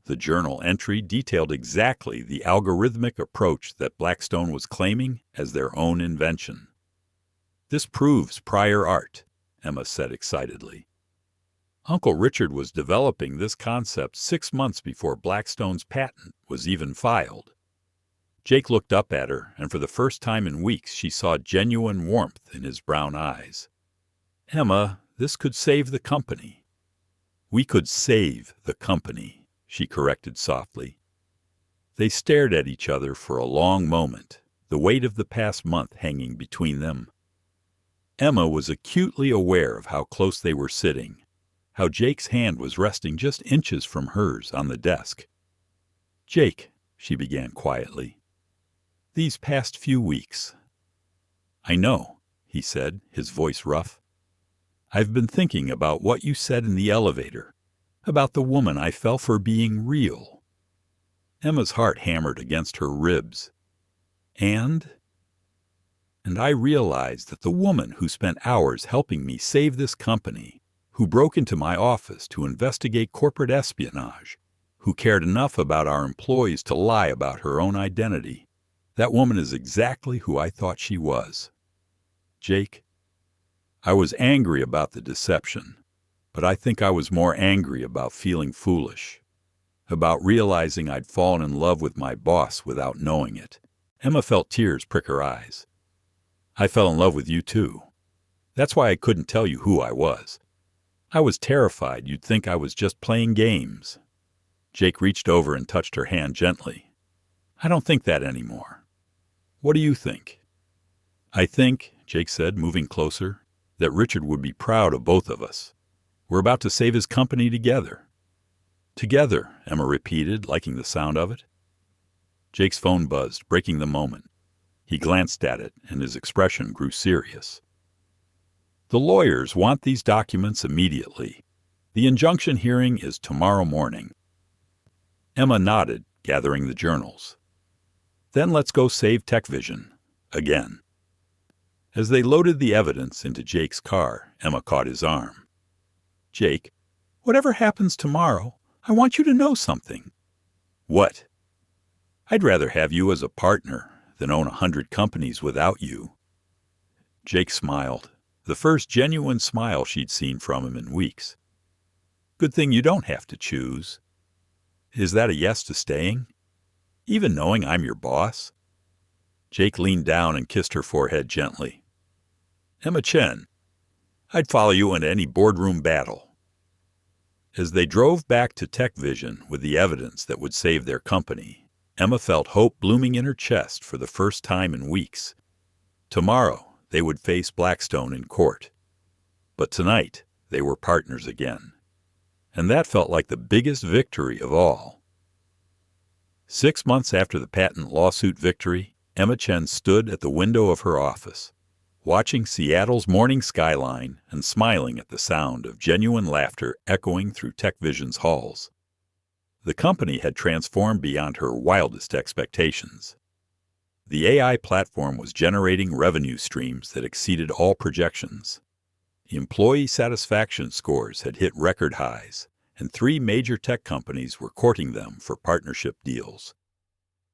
The journal entry detailed exactly the algorithmic approach that Blackstone was claiming as their own invention. "This proves prior art," Emma said excitedly. "Uncle Richard was developing this concept 6 months before Blackstone's patent was even filed." Jake looked up at her, and for the first time in weeks she saw genuine warmth in his brown eyes. "Emma, this could save the company." "We could save the company," she corrected softly. They stared at each other for a long moment, the weight of the past month hanging between them. Emma was acutely aware of how close they were sitting, how Jake's hand was resting just inches from hers on the desk. "Jake," she began quietly, "these past few weeks—" "I know," he said, his voice rough. "I've been thinking about what you said in the elevator, about the woman I fell for being real." Emma's heart hammered against her ribs. And I realized that the woman who spent hours helping me save this company, who broke into my office to investigate corporate espionage, who cared enough about our employees to lie about her own identity, that woman is exactly who I thought she was. Jake, I was angry about the deception, but I think I was more angry about feeling foolish, about realizing I'd fallen in love with my boss without knowing it. Emma felt tears prick her eyes. "I fell in love with you too. That's why I couldn't tell you who I was. I was terrified you'd think I was just playing games." Jake reached over and touched her hand gently. "I don't think that anymore. What do you think?" "I think," Jake said, moving closer, "that Richard would be proud of both of us. We're about to save his company together." "Together," Emma repeated, liking the sound of it. Jake's phone buzzed, breaking the moment. He glanced at it, and his expression grew serious. "The lawyers want these documents immediately. The injunction hearing is tomorrow morning." Emma nodded, gathering the journals. "Then let's go save TechVision. Again." As they loaded the evidence into Jake's car, Emma caught his arm. "Jake, whatever happens tomorrow, I want you to know something." "What?" "I'd rather have you as a partner than own 100 companies without you." Jake smiled, the first genuine smile she'd seen from him in weeks. "Good thing you don't have to choose." "Is that a yes to staying? Even knowing I'm your boss?" Jake leaned down and kissed her forehead gently. "Emma Chen, I'd follow you into any boardroom battle." As they drove back to TechVision with the evidence that would save their company, Emma felt hope blooming in her chest for the first time in weeks. Tomorrow, they would face Blackstone in court. But tonight, they were partners again. And that felt like the biggest victory of all. 6 months after the patent lawsuit victory, Emma Chen stood at the window of her office, watching Seattle's morning skyline and smiling at the sound of genuine laughter echoing through TechVision's halls. The company had transformed beyond her wildest expectations. The AI platform was generating revenue streams that exceeded all projections. Employee satisfaction scores had hit record highs, and 3 major tech companies were courting them for partnership deals.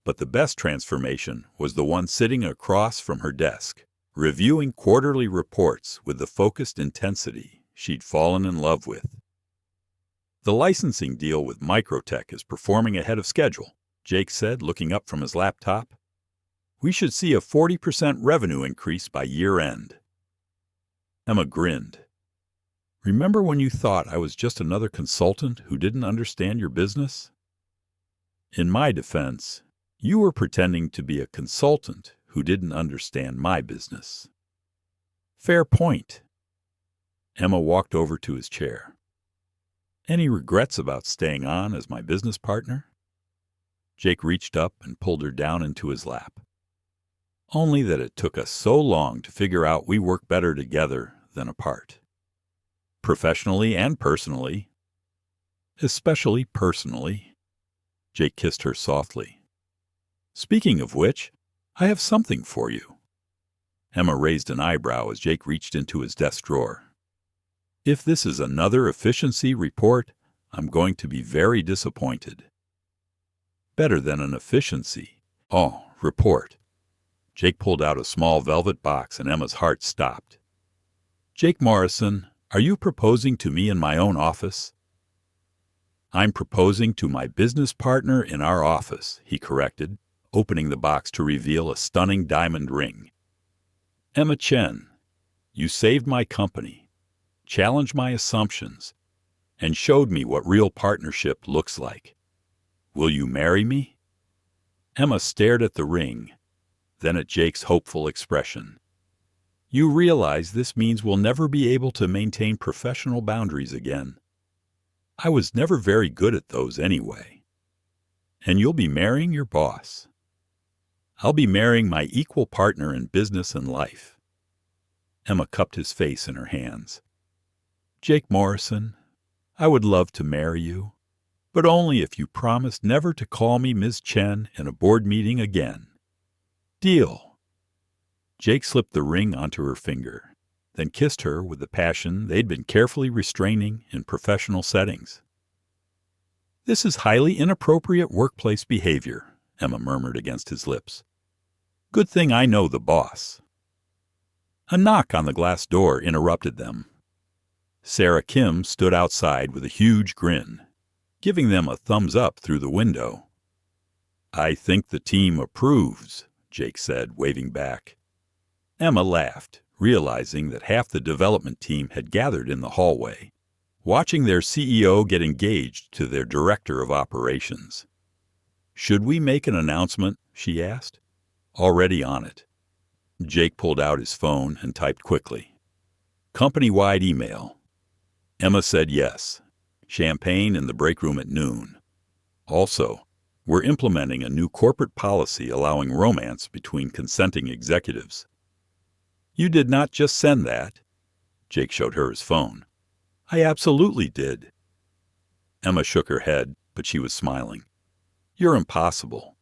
But the best transformation was the one sitting across from her desk, reviewing quarterly reports with the focused intensity she'd fallen in love with. "The licensing deal with Microtech is performing ahead of schedule," Jake said, looking up from his laptop. "We should see a 40% revenue increase by year-end." Emma grinned. Remember when you thought I was just another consultant who didn't understand your business? In my defense, you were pretending to be a consultant who didn't understand my business. Fair point. Emma walked over to his chair. Any regrets about staying on as my business partner? Jake reached up and pulled her down into his lap. Only that it took us so long to figure out we work better together than apart. Professionally and personally. Especially personally. Jake kissed her softly. Speaking of which, I have something for you. Emma raised an eyebrow as Jake reached into his desk drawer. If this is another efficiency report, I'm going to be very disappointed. Better than an efficiency. Oh, report. Jake pulled out a small velvet box and Emma's heart stopped. Jake Morrison, are you proposing to me in my own office? I'm proposing to my business partner in our office, he corrected, opening the box to reveal a stunning diamond ring. Emma Chen, you saved my company, challenged my assumptions, and showed me what real partnership looks like. Will you marry me? Emma stared at the ring, then at Jake's hopeful expression. You realize this means we'll never be able to maintain professional boundaries again. I was never very good at those anyway. And you'll be marrying your boss. I'll be marrying my equal partner in business and life. Emma cupped his face in her hands. Jake Morrison, I would love to marry you, but only if you promise never to call me Ms. Chen in a board meeting again. Deal. Jake slipped the ring onto her finger, then kissed her with the passion they'd been carefully restraining in professional settings. This is highly inappropriate workplace behavior, Emma murmured against his lips. Good thing I know the boss. A knock on the glass door interrupted them. Sarah Kim stood outside with a huge grin, giving them a thumbs up through the window. I think the team approves, Jake said, waving back. Emma laughed, realizing that half the development team had gathered in the hallway, watching their CEO get engaged to their director of operations. Should we make an announcement? She asked. Already on it. Jake pulled out his phone and typed quickly. Company-wide email. Emma said yes. Champagne in the break room at noon. Also, we're implementing a new corporate policy allowing romance between consenting executives. You did not just send that. Jake showed her his phone. I absolutely did. Emma shook her head, but she was smiling. You're impossible.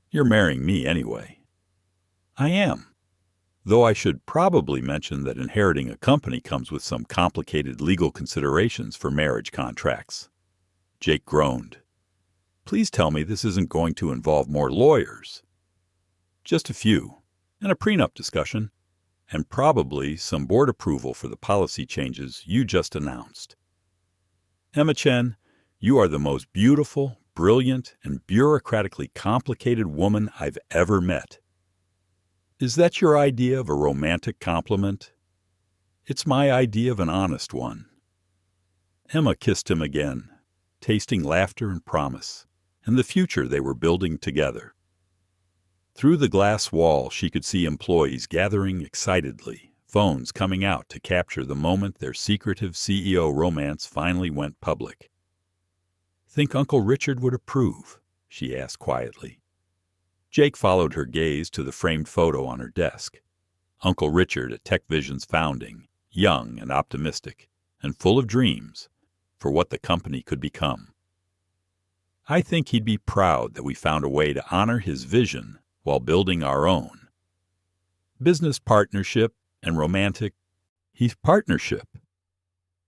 You're marrying me anyway. I am. Though I should probably mention that inheriting a company comes with some complicated legal considerations for marriage contracts. Jake groaned. Please tell me this isn't going to involve more lawyers. Just a few, and a prenup discussion, and probably some board approval for the policy changes you just announced. Emma Chen, you are the most beautiful, brilliant, and bureaucratically complicated woman I've ever met. Is that your idea of a romantic compliment? It's my idea of an honest one. Emma kissed him again, tasting laughter and promise, and the future they were building together. Through the glass wall, she could see employees gathering excitedly, phones coming out to capture the moment their secretive CEO romance finally went public. Think Uncle Richard would approve? She asked quietly. Jake followed her gaze to the framed photo on her desk. Uncle Richard at TechVision's founding, young and optimistic, and full of dreams for what the company could become. I think he'd be proud that we found a way to honor his vision while building our own. Business partnership and romantic, he's partnership.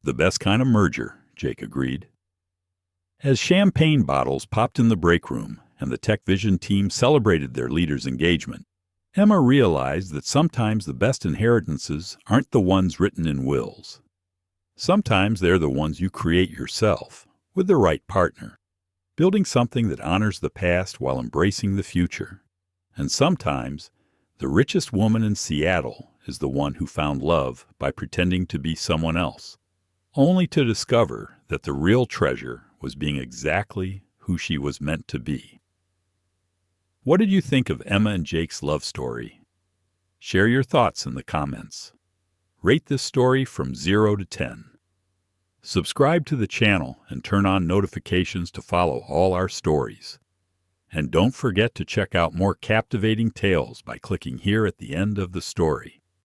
The best kind of merger, Jake agreed. As champagne bottles popped in the break room and the TechVision team celebrated their leader's engagement, Emma realized that sometimes the best inheritances aren't the ones written in wills. Sometimes they're the ones you create yourself, with the right partner, building something that honors the past while embracing the future. And sometimes, the richest woman in Seattle is the one who found love by pretending to be someone else, only to discover that the real treasure was being exactly who she was meant to be. What did you think of Emma and Jake's love story? Share your thoughts in the comments. Rate this story from 0 to 10. Subscribe to the channel and turn on notifications to follow all our stories. And don't forget to check out more captivating tales by clicking here at the end of the story.